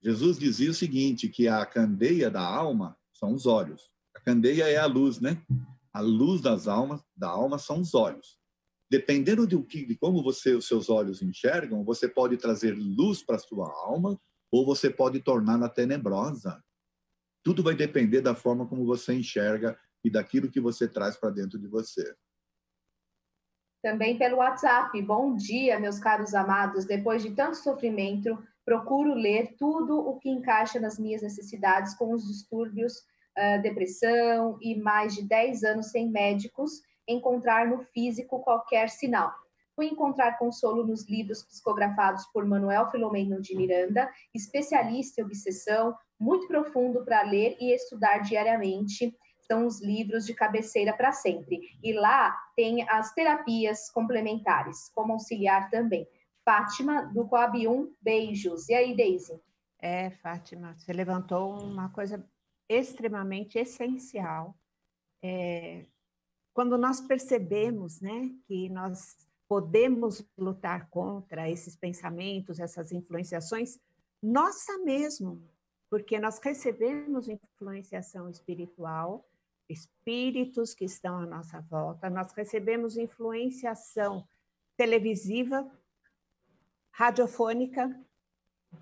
Jesus dizia o seguinte, que a candeia da alma são os olhos. A candeia é a luz, né? A luz da alma são os olhos. Dependendo de como os seus olhos enxergam, você pode trazer luz para a sua alma ou você pode torná-la tenebrosa. Tudo vai depender da forma como você enxerga e daquilo que você traz para dentro de você. Também pelo WhatsApp. Bom dia, meus caros amados. Depois de tanto sofrimento, procuro ler tudo o que encaixa nas minhas necessidades com os distúrbios, depressão e mais de 10 anos sem médicos, encontrar no físico qualquer sinal. Fui encontrar consolo nos livros psicografados por Manuel Filomeno de Miranda, especialista em obsessão, muito profundo para ler e estudar diariamente. São os livros de cabeceira para sempre. E lá tem as terapias complementares, como auxiliar também. Fátima, do Coab 1, beijos. E aí, Deise? Fátima, você levantou uma coisa extremamente essencial. Quando nós percebemos, né, que nós podemos lutar contra esses pensamentos, essas influenciações, nossa mesmo, porque nós recebemos influenciação espiritual, espíritos que estão à nossa volta, nós recebemos influenciação televisiva, radiofônica,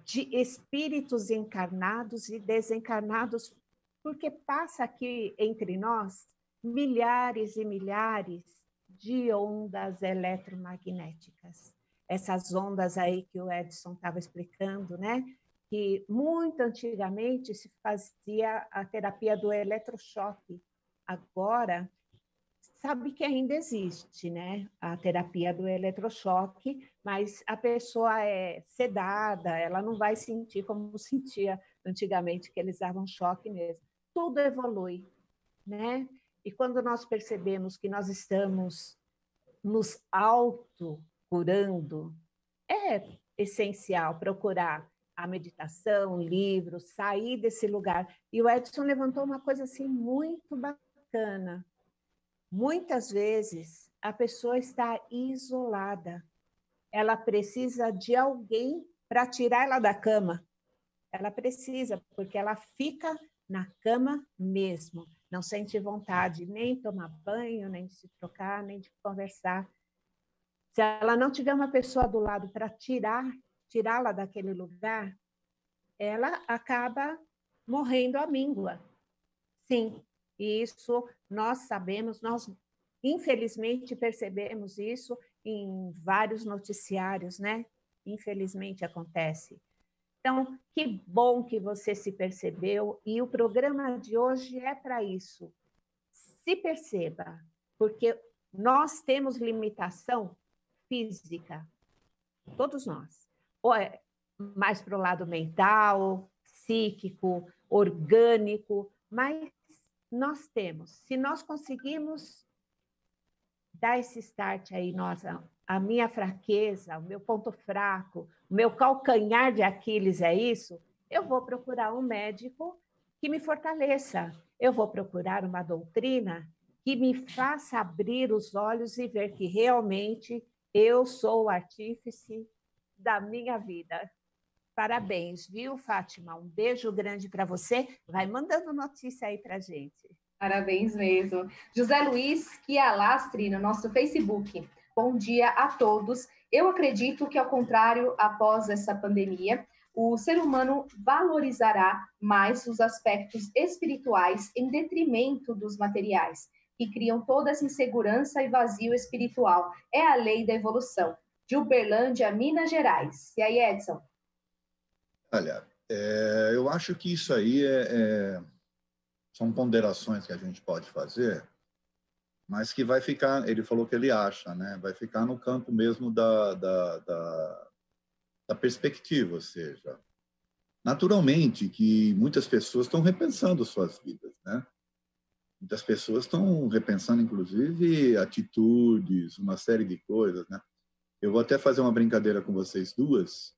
de espíritos encarnados e desencarnados, porque passa aqui entre nós milhares e milhares de ondas eletromagnéticas. Essas ondas aí que o Edson estava explicando, né? Que muito antigamente se fazia a terapia do eletrochoque. Agora, sabe que ainda existe, né? A terapia do eletrochoque, mas a pessoa é sedada, ela não vai sentir como sentia antigamente, que eles davam choque mesmo. Tudo evolui, né? E quando nós percebemos que nós estamos nos autocurando, é essencial procurar a meditação, livros, sair desse lugar. E o Edson levantou uma coisa assim muito bacana. Muitas vezes a pessoa está isolada. Ela precisa de alguém para tirar ela da cama. Ela precisa, porque ela fica na cama mesmo. Não sente vontade nem de tomar banho, nem de se trocar, nem de conversar. Se ela não tiver uma pessoa do lado para tirá-la daquele lugar, ela acaba morrendo à míngua. Sim, e isso nós sabemos, nós infelizmente percebemos isso em vários noticiários, né? Infelizmente acontece. Então, que bom que você se percebeu, e o programa de hoje é para isso. Se perceba, porque nós temos limitação física, todos nós. Ou é mais para o lado mental, psíquico, orgânico, mas nós temos. Se nós conseguimos dar esse start aí, a minha fraqueza, o meu ponto fraco, o meu calcanhar de Aquiles é isso, eu vou procurar um médico que me fortaleça. Eu vou procurar uma doutrina que me faça abrir os olhos e ver que realmente eu sou o artífice da minha vida. Parabéns, viu, Fátima? Um beijo grande para você. Vai mandando notícia aí para a gente. Parabéns mesmo. José Luiz Chialastre, no nosso Facebook. Bom dia a todos. Eu acredito que, ao contrário, após essa pandemia, o ser humano valorizará mais os aspectos espirituais em detrimento dos materiais, que criam toda essa insegurança e vazio espiritual. É a lei da evolução. De Uberlândia, Minas Gerais. E aí, Edson? Olha, eu acho que isso aí são ponderações que a gente pode fazer, mas que vai ficar, ele falou que ele acha, né? Vai ficar no campo mesmo da perspectiva, ou seja, naturalmente que muitas pessoas estão repensando suas vidas, né? Muitas pessoas estão repensando, inclusive, atitudes, uma série de coisas, né? Eu vou até fazer uma brincadeira com vocês duas.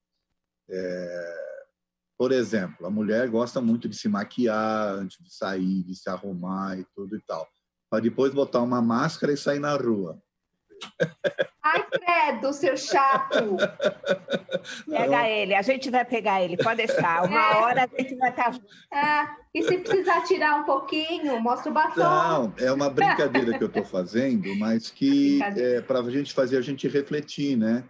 Por exemplo, a mulher gosta muito de se maquiar antes de sair, de se arrumar e tudo e tal, para depois botar uma máscara e sair na rua. Ai, credo, seu chato! Pega ele, a gente vai pegar ele, pode deixar. Uma hora a gente vai estar junto. E se precisar tirar um pouquinho, mostra o batom. Não, é uma brincadeira que eu estou fazendo, mas que para a gente fazer a gente refletir, né?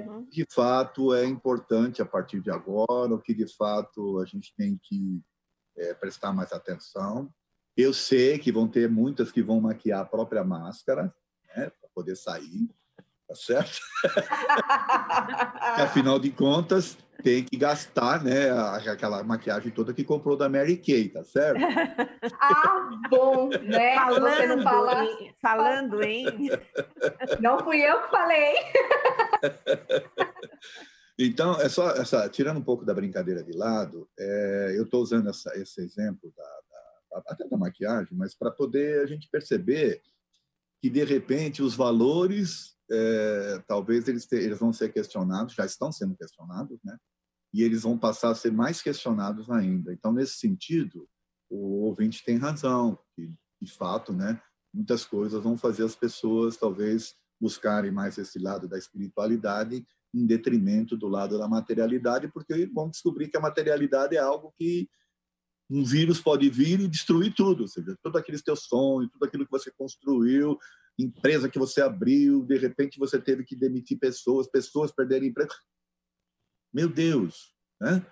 O que de fato é importante a partir de agora, o que de fato a gente tem que prestar mais atenção. Eu sei que vão ter muitas que vão maquiar a própria máscara, né, para poder sair, tá certo? Afinal de contas, tem que gastar, né, aquela maquiagem toda que comprou da Mary Kay, tá certo? Bom, né? Você não fala... Falando em... Não fui eu que falei. Então, tirando um pouco da brincadeira de lado, eu estou usando esse exemplo até da maquiagem, mas para poder a gente perceber que, de repente, os valores, talvez eles vão ser questionados, já estão sendo questionados, né? E eles vão passar a ser mais questionados ainda. Então, nesse sentido, o ouvinte tem razão, que, de fato, né, muitas coisas vão fazer as pessoas, talvez, buscarem mais esse lado da espiritualidade em detrimento do lado da materialidade, porque vão descobrir que a materialidade é algo que um vírus pode vir e destruir tudo, ou seja, todos aqueles teus sonhos, tudo aquilo que você construiu, empresa que você abriu, de repente você teve que demitir pessoas perderem emprego. Meu Deus, né?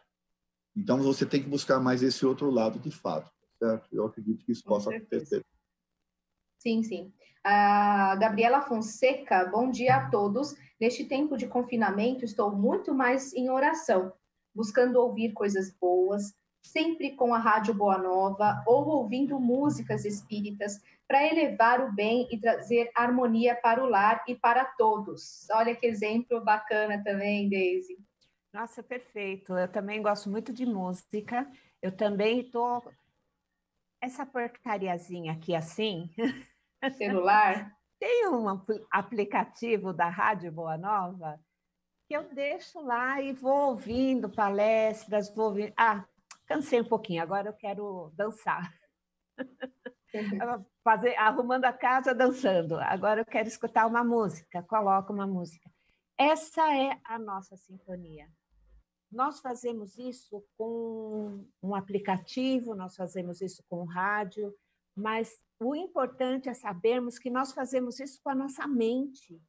Então você tem que buscar mais esse outro lado de fato, certo? Eu acredito que isso possa acontecer. Sim, sim. A Gabriela Fonseca, bom dia a todos. Neste tempo de confinamento, estou muito mais em oração, buscando ouvir coisas boas, sempre com a Rádio Boa Nova, ou ouvindo músicas espíritas, para elevar o bem e trazer harmonia para o lar e para todos. Olha que exemplo bacana também, Deise. Nossa, perfeito. Eu também gosto muito de música. Eu também estou... Essa porcariazinha aqui assim... Celular? Tem um aplicativo da Rádio Boa Nova que eu deixo lá e vou ouvindo palestras, vou ouvindo... Cansei um pouquinho, agora eu quero dançar. Arrumando a casa, dançando. Agora eu quero escutar uma música, coloco uma música. Essa é a nossa sintonia. Nós fazemos isso com um aplicativo, nós fazemos isso com rádio, mas o importante é sabermos que nós fazemos isso com a nossa mente.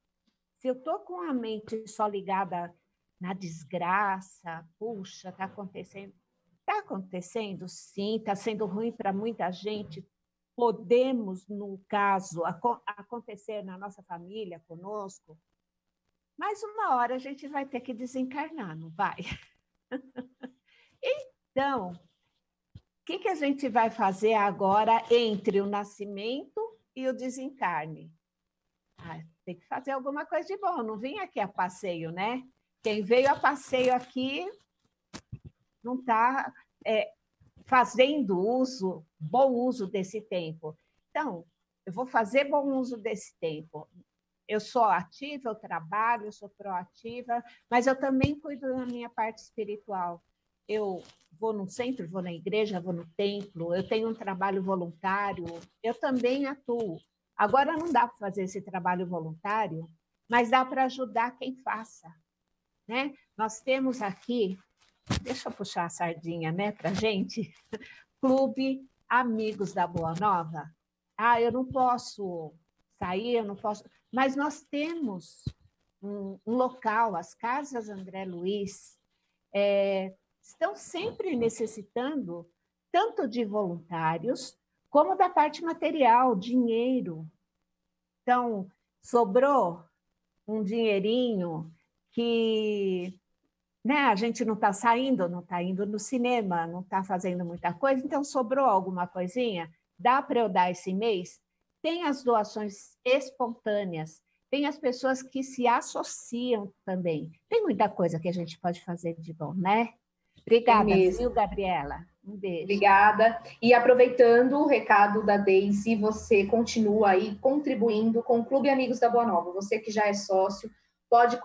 Se eu estou com a mente só ligada na desgraça, puxa, está acontecendo. Está acontecendo, sim, está sendo ruim para muita gente. Podemos, no caso, acontecer na nossa família, conosco, mas uma hora a gente vai ter que desencarnar, não vai? Então, o que a gente vai fazer agora entre o nascimento e o desencarne? Tem que fazer alguma coisa de bom. Não vim aqui a passeio, né? Quem veio a passeio aqui não está fazendo bom uso desse tempo. Então, eu vou fazer bom uso desse tempo. Eu sou ativa, eu trabalho, eu sou proativa, mas eu também cuido da minha parte espiritual. Eu vou no centro, vou na igreja, vou no templo, eu tenho um trabalho voluntário, eu também atuo. Agora não dá para fazer esse trabalho voluntário, mas dá para ajudar quem faça, né? Nós temos aqui, deixa eu puxar a sardinha, né, para a gente, Clube Amigos da Boa Nova. Eu não posso sair, eu não posso... Mas nós temos um local, as Casas André Luiz, estão sempre necessitando tanto de voluntários, como da parte material, dinheiro. Então, sobrou um dinheirinho que, né, a gente não está saindo, não está indo no cinema, não está fazendo muita coisa, então sobrou alguma coisinha, dá para eu dar esse mês? Tem as doações espontâneas, tem as pessoas que se associam também. Tem muita coisa que a gente pode fazer de bom, né? Obrigada, viu, Gabriela? Um beijo. Obrigada. E aproveitando o recado da Deise, você continua aí contribuindo com o Clube Amigos da Boa Nova. Você que já é sócio, pode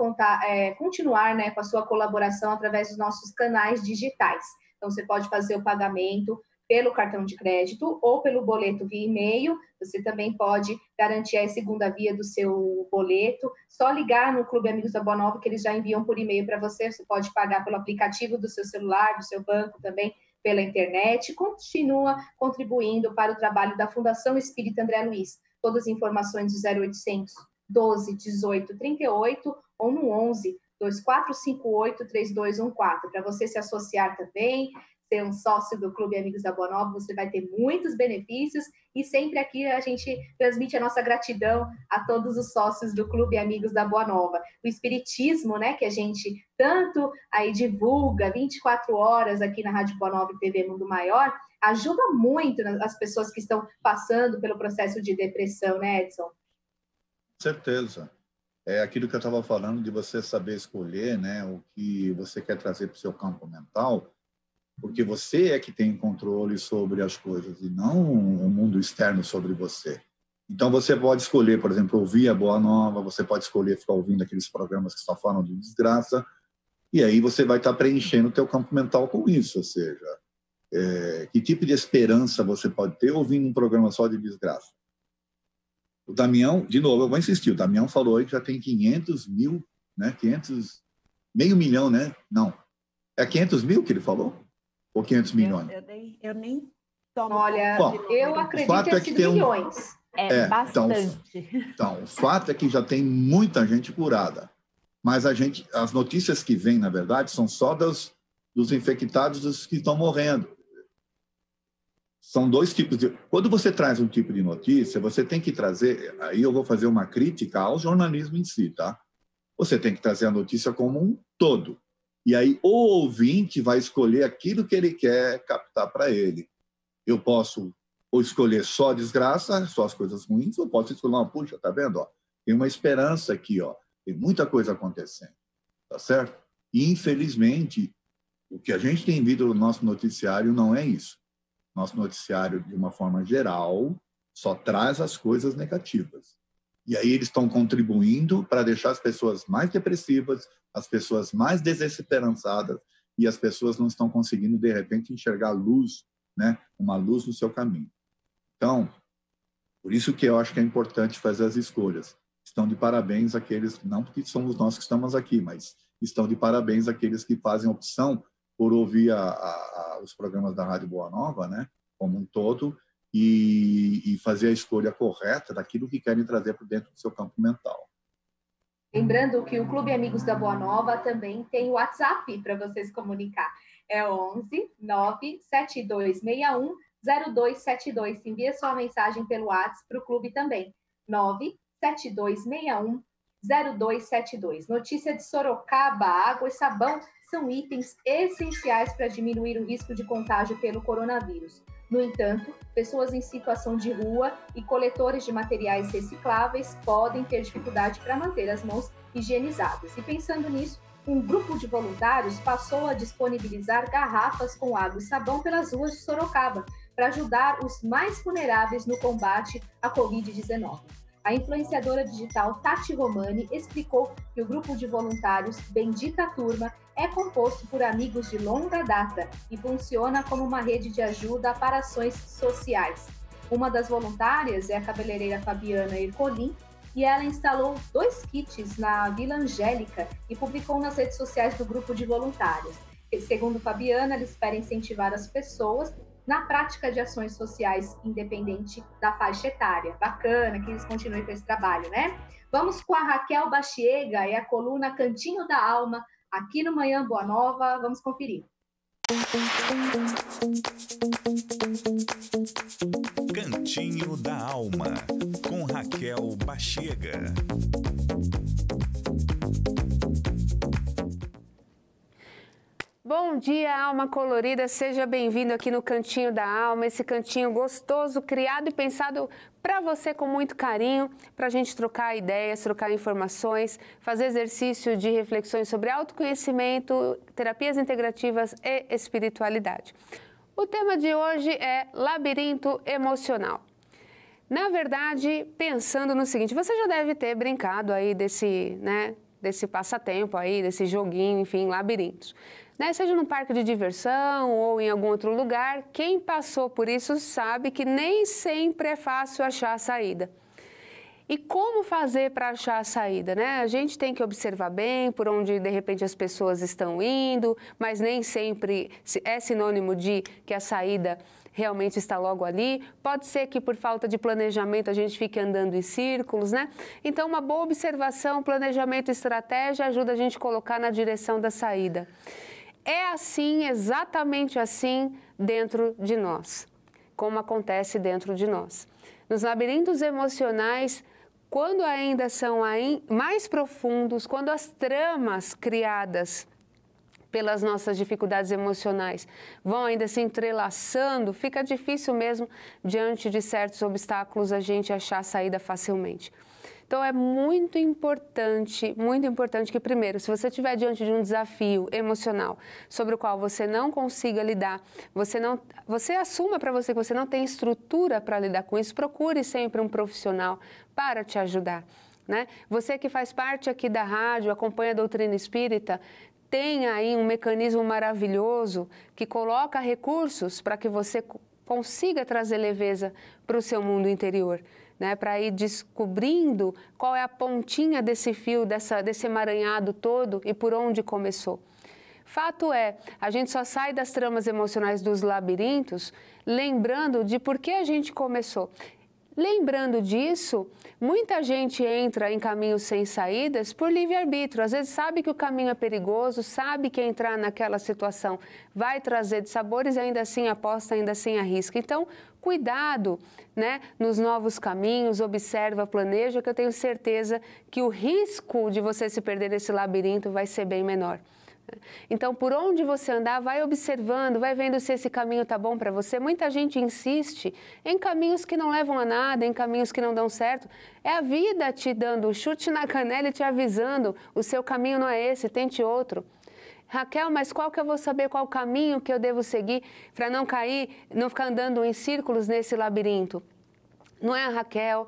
continuar, né, com a sua colaboração através dos nossos canais digitais. Então, você pode fazer o pagamento pelo cartão de crédito ou pelo boleto via e-mail. Você também pode garantir a segunda via do seu boleto. Só ligar no Clube Amigos da Boa Nova que eles já enviam por e-mail para você. Você pode pagar pelo aplicativo do seu celular, do seu banco também, pela internet. Continua contribuindo para o trabalho da Fundação Espírita André Luiz. Todas as informações do 0800 12 18 38 ou no 11 2458 3214. Para você se associar também, ser um sócio do Clube Amigos da Boa Nova, você vai ter muitos benefícios e sempre aqui a gente transmite a nossa gratidão a todos os sócios do Clube Amigos da Boa Nova. O espiritismo, né, que a gente tanto aí divulga 24 horas aqui na Rádio Boa Nova e TV Mundo Maior, ajuda muito as pessoas que estão passando pelo processo de depressão, né, Edson? Certeza. É aquilo que eu estava falando de você saber escolher, né, o que você quer trazer para o seu campo mental, porque você é que tem controle sobre as coisas e não o mundo externo sobre você. Então, você pode escolher, por exemplo, ouvir a Boa Nova, você pode escolher ficar ouvindo aqueles programas que só falam de desgraça, e aí você vai estar preenchendo o teu campo mental com isso, ou seja, que tipo de esperança você pode ter ouvindo um programa só de desgraça? O Damião, de novo, eu vou insistir, o Damião falou aí que já tem 500 mil, né? Meio milhão, né? Não. É 500 mil que ele falou? Ou 500 milhões? Eu nem tomo. Olha, bom, eu acredito que tem milhões. Bastante. Então, o fato é que já tem muita gente curada. Mas as notícias que vêm, na verdade, são só dos infectados, dos que estão morrendo. São dois tipos de... Quando você traz um tipo de notícia, você tem que trazer... Aí eu vou fazer uma crítica ao jornalismo em si, tá? Você tem que trazer a notícia como um todo. E aí o ouvinte vai escolher aquilo que ele quer captar para ele. Eu posso ou escolher só desgraça, só as coisas ruins, ou posso escolher, puxa, tá vendo? Ó, tem uma esperança aqui, ó, tem muita coisa acontecendo, tá certo? E, infelizmente, o que a gente tem visto no nosso noticiário não é isso. Nosso noticiário, de uma forma geral, só traz as coisas negativas. E aí eles estão contribuindo para deixar as pessoas mais depressivas, as pessoas mais desesperançadas, e as pessoas não estão conseguindo, de repente, enxergar luz, né? Uma luz no seu caminho. Então, por isso que eu acho que é importante fazer as escolhas. Estão de parabéns aqueles, não porque somos nós que estamos aqui, mas estão de parabéns aqueles que fazem opção por ouvir os programas da Rádio Boa Nova, né? Como um todo, e fazer a escolha correta daquilo que querem trazer para dentro do seu campo mental. Lembrando que o Clube Amigos da Boa Nova também tem o WhatsApp para você se comunicar. É 11 97261 0272. Envie sua mensagem pelo WhatsApp para o clube também. 97261 0272. Notícia de Sorocaba: água e sabão são itens essenciais para diminuir o risco de contágio pelo coronavírus. No entanto, pessoas em situação de rua e coletores de materiais recicláveis podem ter dificuldade para manter as mãos higienizadas. E pensando nisso, um grupo de voluntários passou a disponibilizar garrafas com água e sabão pelas ruas de Sorocaba, para ajudar os mais vulneráveis no combate à Covid-19. A influenciadora digital Tati Romani explicou que o grupo de voluntários Bendita Turma é composto por amigos de longa data e funciona como uma rede de ajuda para ações sociais. Uma das voluntárias é a cabeleireira Fabiana Ercolim, e ela instalou 2 kits na Vila Angélica e publicou nas redes sociais do grupo de voluntários. Segundo Fabiana, ela espera incentivar as pessoas na prática de ações sociais, independente da faixa etária. Bacana que eles continuem com esse trabalho, né? Vamos com a Raquel Bachiega e a coluna Cantinho da Alma, aqui no Manhã Boa Nova. Vamos conferir. Cantinho da Alma, com Raquel Bachiega. Bom dia, alma colorida, seja bem-vindo aqui no Cantinho da Alma, esse cantinho gostoso, criado e pensado para você com muito carinho, para a gente trocar ideias, trocar informações, fazer exercício de reflexões sobre autoconhecimento, terapias integrativas e espiritualidade. O tema de hoje é labirinto emocional. Na verdade, pensando no seguinte, você já deve ter brincado aí desse passatempo aí, desse joguinho, enfim, labirintos. Seja num parque de diversão ou em algum outro lugar, quem passou por isso sabe que nem sempre é fácil achar a saída. E como fazer para achar a saída, né? A gente tem que observar bem por onde, de repente, as pessoas estão indo, mas nem sempre é sinônimo de que a saída realmente está logo ali. Pode ser que por falta de planejamento a gente fique andando em círculos, né? Então, uma boa observação, planejamento e estratégia ajuda a gente a colocar na direção da saída. É assim, exatamente assim, dentro de nós, como acontece dentro de nós. Nos labirintos emocionais, quando ainda são mais profundos, quando as tramas criadas pelas nossas dificuldades emocionais vão ainda se entrelaçando, fica difícil mesmo, diante de certos obstáculos, a gente achar a saída facilmente. Então, é muito importante que, primeiro, se você estiver diante de um desafio emocional sobre o qual você não consiga lidar, você assuma para você que você não tem estrutura para lidar com isso, procure sempre um profissional para te ajudar, né? Você que faz parte aqui da rádio, acompanha a doutrina espírita, tem aí um mecanismo maravilhoso que coloca recursos para que você consiga trazer leveza para o seu mundo interior, né, para ir descobrindo qual é a pontinha desse fio, desse emaranhado todo e por onde começou. Fato é, a gente só sai das tramas emocionais dos labirintos lembrando de por que a gente começou. Lembrando disso, muita gente entra em caminhos sem saídas por livre-arbítrio. Às vezes sabe que o caminho é perigoso, sabe que entrar naquela situação vai trazer dissabores e ainda assim aposta, ainda assim arrisca. Então, cuidado, né, nos novos caminhos, observa, planeja, que eu tenho certeza que o risco de você se perder nesse labirinto vai ser bem menor. Então, por onde você andar, vai observando, vai vendo se esse caminho está bom para você. Muita gente insiste em caminhos que não levam a nada, em caminhos que não dão certo. É a vida te dando um chute na canela e te avisando, o seu caminho não é esse, tente outro. Raquel, mas qual que eu vou saber qual caminho que eu devo seguir para não cair, não ficar andando em círculos nesse labirinto? Não é a Raquel,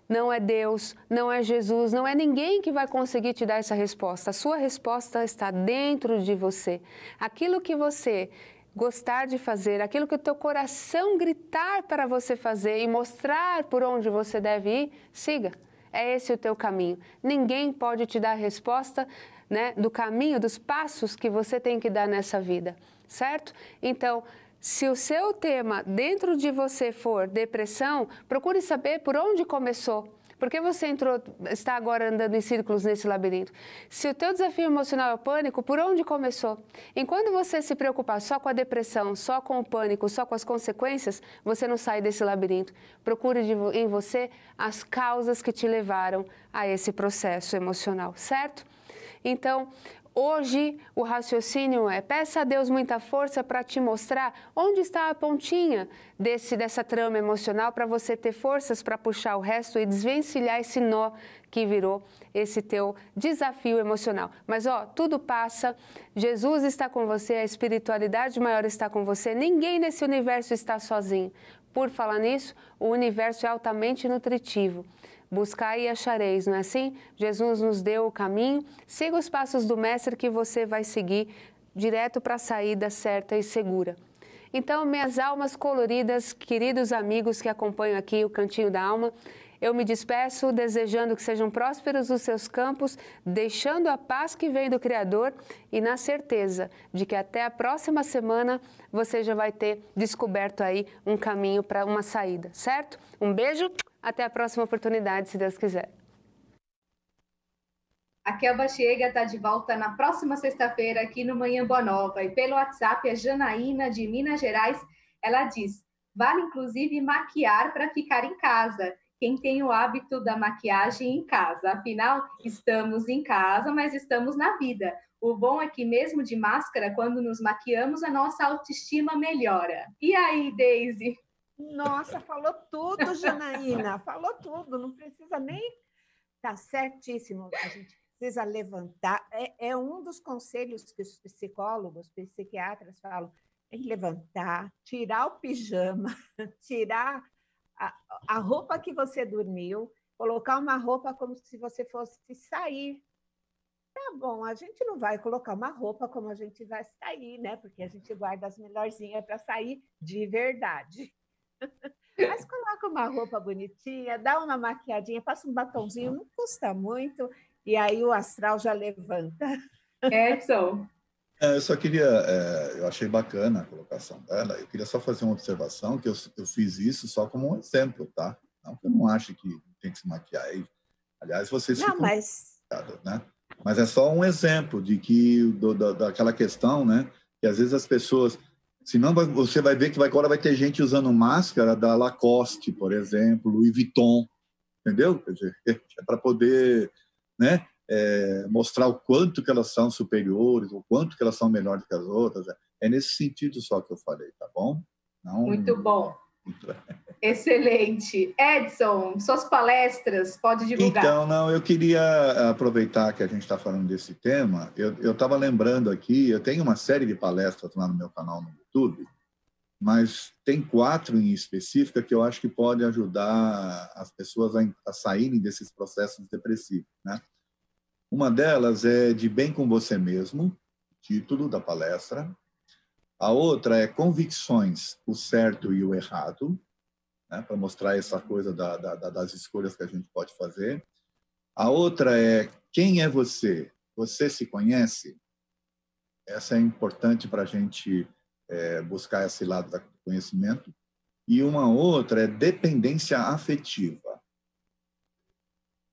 não é Deus, não é Jesus, não é ninguém que vai conseguir te dar essa resposta. A sua resposta está dentro de você. Aquilo que você gostar de fazer, aquilo que o teu coração gritar para você fazer e mostrar por onde você deve ir, siga. É esse o teu caminho. Ninguém pode te dar a resposta, né, do caminho, dos passos que você tem que dar nessa vida, certo? Então, se o seu tema dentro de você for depressão, procure saber por onde começou. Por que você está agora andando em círculos nesse labirinto? Se o teu desafio emocional é o pânico, por onde começou? Enquanto você se preocupar só com a depressão, só com o pânico, só com as consequências, você não sai desse labirinto. Procure em você as causas que te levaram a esse processo emocional, certo? Então, hoje, o raciocínio é: peça a Deus muita força para te mostrar onde está a pontinha dessa trama emocional, para você ter forças para puxar o resto e desvencilhar esse nó que virou esse teu desafio emocional. Mas, tudo passa, Jesus está com você, a espiritualidade maior está com você, ninguém nesse universo está sozinho. Por falar nisso, o universo é altamente nutritivo. Buscai e achareis, não é assim? Jesus nos deu o caminho, siga os passos do Mestre que você vai seguir direto para a saída certa e segura. Então, minhas almas coloridas, queridos amigos que acompanham aqui o Cantinho da Alma, eu me despeço desejando que sejam prósperos os seus campos, deixando a paz que vem do Criador e na certeza de que até a próxima semana você já vai ter descoberto aí um caminho para uma saída, certo? Um beijo! Até a próxima oportunidade, se Deus quiser. Raquel Bachega está de volta na próxima sexta-feira aqui no Manhã Boa Nova. E pelo WhatsApp, a Janaína, de Minas Gerais, ela diz: vale inclusive maquiar para ficar em casa. Quem tem o hábito da maquiagem em casa. Afinal, estamos em casa, mas estamos na vida. O bom é que mesmo de máscara, quando nos maquiamos, a nossa autoestima melhora. E aí, Deise? Nossa, falou tudo, Janaína, falou tudo, não precisa nem... Tá certíssimo, a gente precisa levantar, é um dos conselhos que os psicólogos, psiquiatras falam, tem que levantar, tirar o pijama, tirar a roupa que você dormiu, colocar uma roupa como se você fosse sair. Tá bom, a gente não vai colocar uma roupa como a gente vai sair, né? Porque a gente guarda as melhorzinhas para sair de verdade. Mas coloca uma roupa bonitinha, dá uma maquiadinha, passa um batonzinho, não custa muito, e aí o astral já levanta. Edson. Eu só queria, eu achei bacana a colocação dela, eu queria só fazer uma observação, que eu fiz isso só como um exemplo, tá? Não que eu não acho que tem que se maquiar aí. Aliás, vocês ficam... né? Mas é só um exemplo de que, daquela questão, né? Que às vezes as pessoas... Senão você vai ver que agora vai ter gente usando máscara da Lacoste, por exemplo, Louis Vuitton, entendeu? Quer dizer, é para poder, né, mostrar o quanto que elas são superiores, o quanto que elas são melhores que as outras. É nesse sentido só que eu falei, tá bom? Não... Muito bom. Excelente. Edson, suas palestras, pode divulgar. Então, não, eu queria aproveitar que a gente está falando desse tema. Eu estava lembrando aqui, eu tenho uma série de palestras lá no meu canal no YouTube, mas tem 4 em específica que eu acho que pode ajudar as pessoas a saírem desses processos depressivos, né? Uma delas é de bem com você mesmo, título da palestra. A outra é convicções, o certo e o errado, né, para mostrar essa coisa das escolhas que a gente pode fazer. A outra é quem é você? Você se conhece? Essa é importante para a gente buscar esse lado do conhecimento. E uma outra é dependência afetiva.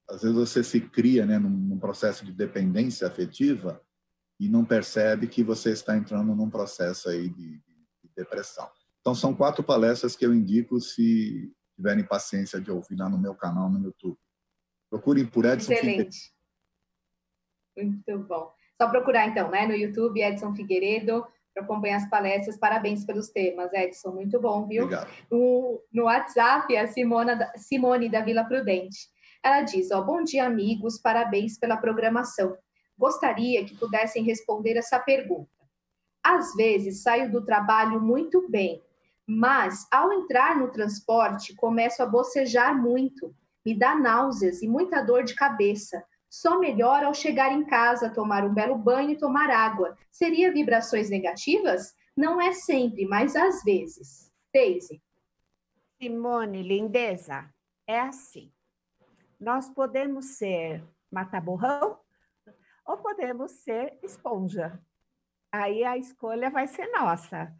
Às vezes você se cria, né, num processo de dependência afetiva e não percebe que você está entrando num processo aí de depressão. Então, são 4 palestras que eu indico se tiverem paciência de ouvir lá no meu canal no YouTube. Procurem por Edson Figueiredo. Excelente. Muito bom. Só procurar, então, né, no YouTube, Edson Figueiredo, para acompanhar as palestras. Parabéns pelos temas, Edson. Muito bom, viu? Obrigado. No WhatsApp, a Simone da Vila Prudente. Ela diz, bom dia, amigos. Parabéns pela programação. Gostaria que pudessem responder essa pergunta. Às vezes, saio do trabalho muito bem, mas, ao entrar no transporte, começo a bocejar muito. Me dá náuseas e muita dor de cabeça. Só melhora ao chegar em casa, tomar um belo banho e tomar água. Seria vibrações negativas? Não é sempre, mas às vezes. Deise. Simone, lindeza, é assim. Nós podemos ser mata-borrão ou podemos ser esponja. Aí a escolha vai ser nossa.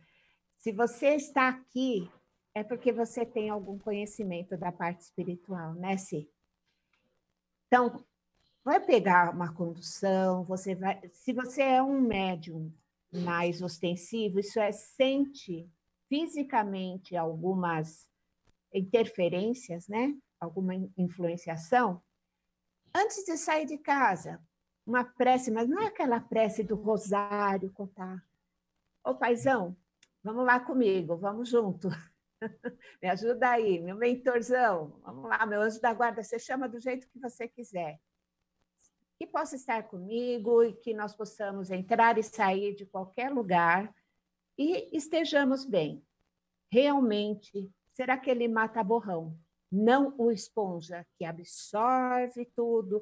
Se você está aqui, é porque você tem algum conhecimento da parte espiritual, né, Si? Então, vai pegar uma condução, se você é um médium mais ostensivo, isso sente fisicamente algumas interferências, né? Alguma influenciação. Antes de sair de casa, uma prece, mas não é aquela prece do rosário, contar. Ô, paizão, vamos lá comigo, vamos junto. Me ajuda aí, meu mentorzão. Vamos lá, meu anjo da guarda, você chama do jeito que você quiser. Que possa estar comigo e que nós possamos entrar e sair de qualquer lugar e estejamos bem. Realmente, será que ele mata borrão? Não o esponja, que absorve tudo.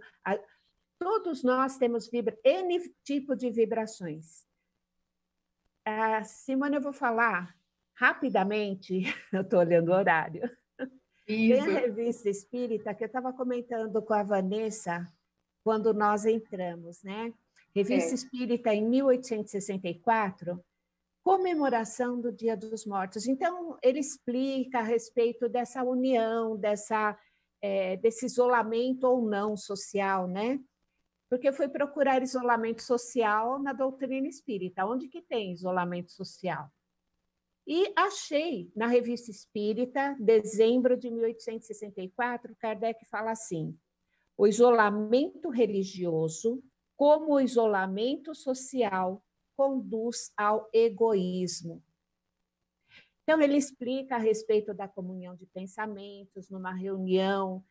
Todos nós temos N tipo de vibrações. Simone, eu vou falar rapidamente, eu estou olhando o horário. Tem a Revista Espírita, que eu estava comentando com a Vanessa, quando nós entramos, né? Revista Espírita em 1864, comemoração do Dia dos Mortos. Então, ele explica a respeito dessa união, desse isolamento ou não social, né? Porque eu fui procurar isolamento social na doutrina espírita. Onde que tem isolamento social? E achei na Revista Espírita, dezembro de 1864, Kardec fala assim: o isolamento religioso, como o isolamento social, conduz ao egoísmo. Então, ele explica a respeito da comunhão de pensamentos numa reunião,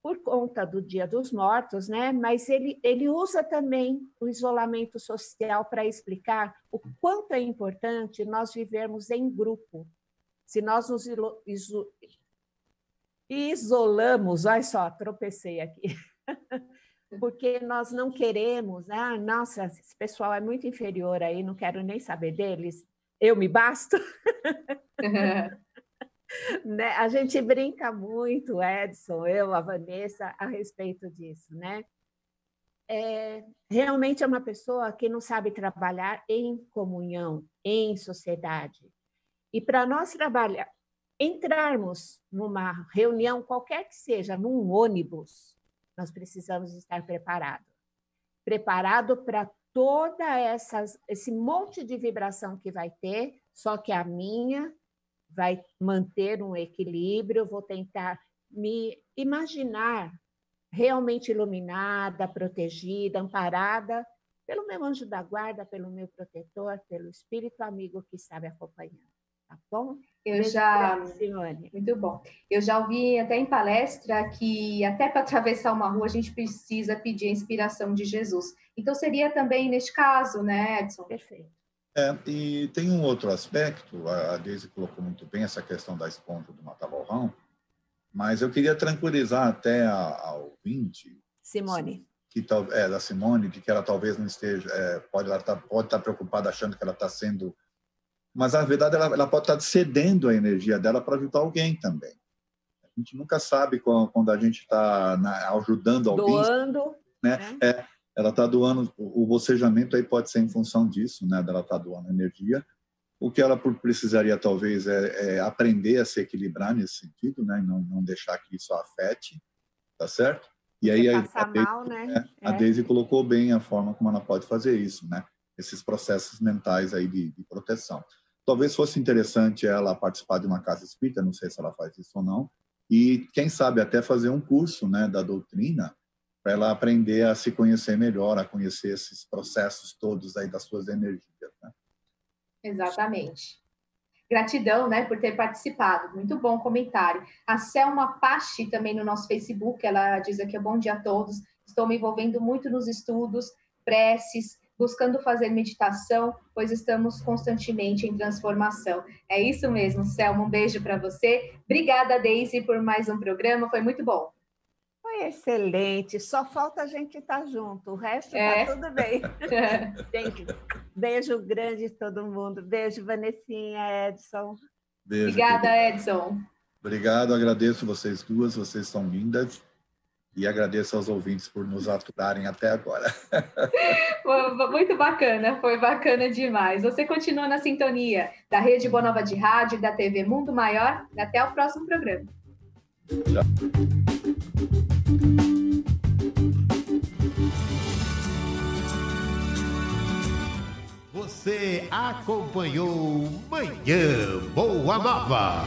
por conta do Dia dos Mortos, né? Mas ele usa também o isolamento social para explicar o quanto é importante nós vivermos em grupo. Se nós nos isolamos, olha só, tropecei aqui, porque nós não queremos, nossa, esse pessoal é muito inferior aí, não quero nem saber deles, eu me basto. Né? A gente brinca muito, Edson, eu, a Vanessa, a respeito disso, né? Realmente é uma pessoa que não sabe trabalhar em comunhão, em sociedade. E para nós entrarmos numa reunião, qualquer que seja, num ônibus, nós precisamos estar preparados. Preparado para toda esse monte de vibração que vai ter, só que a minha vai manter um equilíbrio, vou tentar me imaginar realmente iluminada, protegida, amparada pelo meu anjo da guarda, pelo meu protetor, pelo espírito amigo que está me acompanhando. Tá bom? Simone. Muito bom. Eu já ouvi até em palestra que até para atravessar uma rua a gente precisa pedir a inspiração de Jesus. Então seria também neste caso, né, Edson? Perfeito. E tem um outro aspecto, a Deise colocou muito bem essa questão da esponja do mata-borrão, mas eu queria tranquilizar até a ouvinte, Simone, da Simone, de que ela talvez não esteja, pode estar preocupada achando que ela está sendo, mas na verdade ela pode estar cedendo a energia dela para ajudar alguém também. A gente nunca sabe quando a gente está ajudando alguém, doando, né? Ela está doando, o bocejamento aí pode ser em função disso, né? Dela está doando energia. O que ela precisaria, talvez, é aprender a se equilibrar nesse sentido, né? Não deixar que isso a afete, tá certo? E aí a Deise colocou bem a forma como ela pode fazer isso, né? Esses processos mentais aí de proteção. Talvez fosse interessante ela participar de uma casa espírita, não sei se ela faz isso ou não, e quem sabe até fazer um curso, né, da doutrina, para ela aprender a se conhecer melhor, a conhecer esses processos todos aí das suas energias, né? Exatamente. Gratidão, né, por ter participado. Muito bom comentário. A Selma Pachi, também no nosso Facebook, ela diz aqui: bom dia a todos. Estou me envolvendo muito nos estudos, preces, buscando fazer meditação, pois estamos constantemente em transformação. É isso mesmo, Selma. Um beijo para você. Obrigada, Deise, por mais um programa. Foi muito bom. Foi excelente, só falta a gente estar junto, o resto está tudo bem. Gente, beijo grande de todo mundo, beijo Vanessinha, Edson. Beijo, obrigada, querida. Edson. Obrigado, agradeço vocês duas, vocês são lindas, e agradeço aos ouvintes por nos aturarem até agora. Muito bacana, foi bacana demais. Você continua na sintonia da Rede Boa Nova de Rádio e da TV Mundo Maior. Até o próximo programa. Tchau. Você acompanhou Manhã Boa Nova.